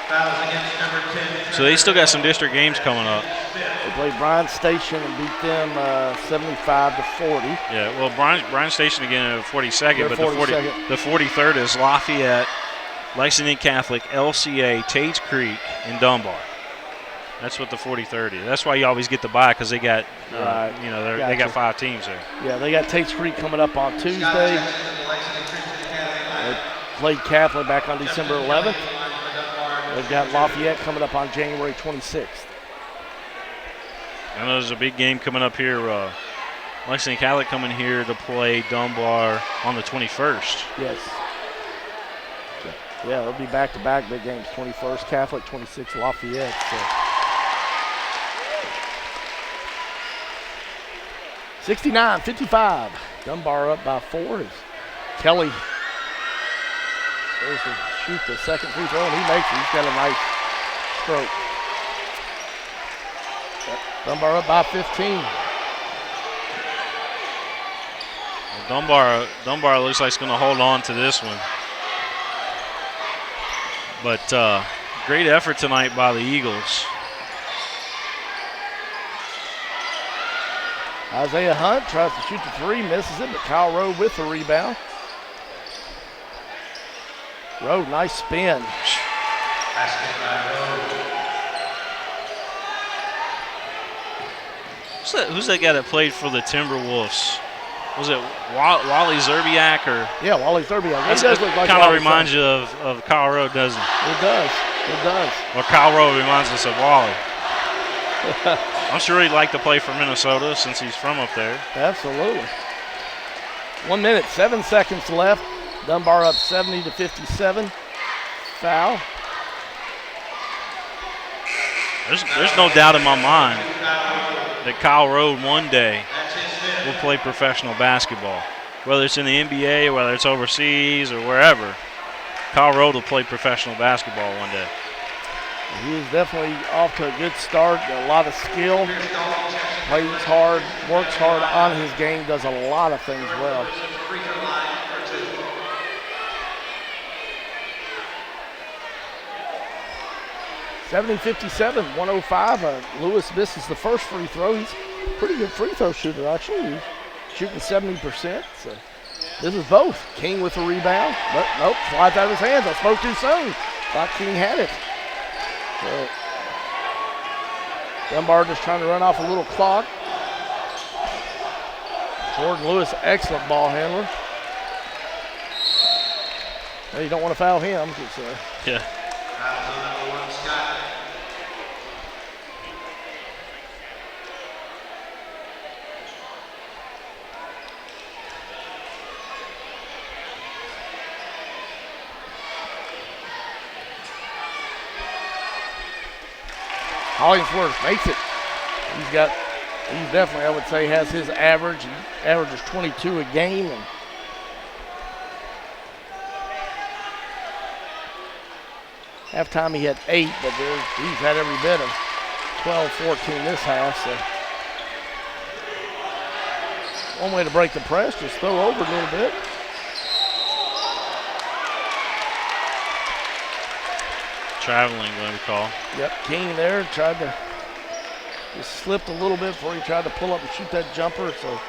Fouls against number 10. So they still got some district games coming up. They played Bryan Station and beat them 75-40. Yeah, well, Bryan Station again at 42nd, They're but 42nd. the 43rd is Lafayette, Lexington Catholic, LCA, Tates Creek, and Dunbar. That's what the 43rd is. That's why you always get the bye, because they got, Right. they got 5 teams there. Yeah, they got Tates Creek coming up on Tuesday. They played Catholic back on December 11th. They've got Lafayette coming up on January 26th. I know there's a big game coming up here. Lexington Catholic coming here to play Dunbar on the 21st. Yes. Yeah, it'll be back-to-back big games. 21st Catholic, 26th Lafayette. So. 69-55. Dunbar up by 4. As Kelly goes to shoot the second free throw, and he makes it. He's got a nice stroke. Dunbar up by 15. Well, Dunbar looks like it's going to hold on to this one. But great effort tonight by the Eagles. Isaiah Hunt tries to shoot the 3, misses it, but Kyle Rowe with the rebound. Rowe, nice spin. Who's that guy that played for the Timberwolves? Was it Wally Zerbiak or? Yeah, Wally Zerbiak. He does look like kind of Wally reminds you of Kyle Rowe, doesn't it? It does. It does. Well, Kyle Rowe reminds us of Wally. I'm sure he'd like to play for Minnesota since he's from up there. Absolutely. 1 minute, 7 seconds left. Dunbar up 70-57. Foul. There's no doubt in my mind that Kyle Rowe one day will play professional basketball. Whether it's in the NBA or whether it's overseas or wherever, Kyle Rowe will play professional basketball one day. He is definitely off to a good start. Got a lot of skill. Plays hard, works hard on his game, does a lot of things well. (70-57), 105. Lewis misses the first free throw. He's a pretty good free throw shooter, actually. He's shooting 70%. So this is both. King with the rebound, but nope, slides out of his hands. I spoke too soon. Thought King had it. So Dunbar just trying to run off a little clock. Jordan Lewis, excellent ball handler. Well, you don't want to foul him. Yeah. Hollingsworth makes it. He's definitely, I would say, has his average. He averages 22 a game. And halftime he had 8, but he's had every bit of 12, 14 this half. So one way to break the press, just throw over a little bit. Traveling, going to call. Yep, King there tried to, just slipped a little bit before he tried to pull up and shoot that jumper. So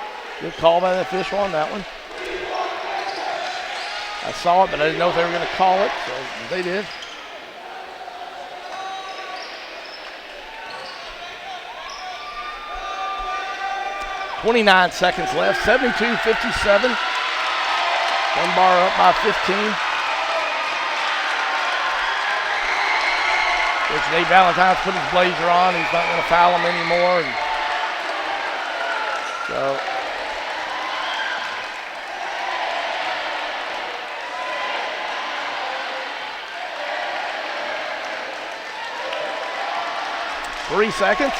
good call by the official on that one. I saw it, but I didn't know if they were going to call it, so they did. .29 seconds left, 72-57. Dunbar up by 15. Which Nate Valentine's put his blazer on. He's not going to foul him anymore. And so. Three seconds.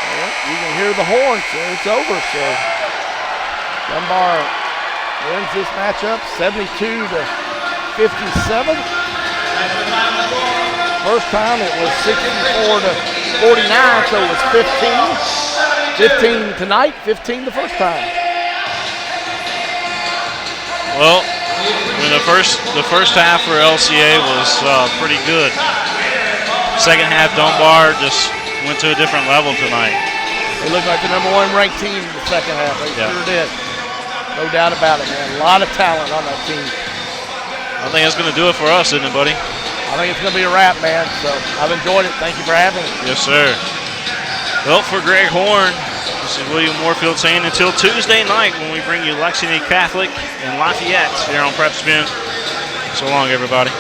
Well, you can hear the horn, so it's over. So Dunbar wins this matchup 72-57. First time it was 64-49, so it was 15 tonight, 15 the first time. Well, I mean, the first half for LCA was pretty good. Second half, Dunbar just went to a different level tonight. They look like the number one ranked team in the second half. They sure did. No doubt about it, man. A lot of talent on that team. I think that's going to do it for us, isn't it, buddy? I think it's going to be a wrap, man. So I've enjoyed it. Thank you for having me. Yes, sir. Well, for Greg Horn, this is William Moorfield saying until Tuesday night when we bring you Lexington Catholic and Lafayette here on PrepSpin. So long, everybody.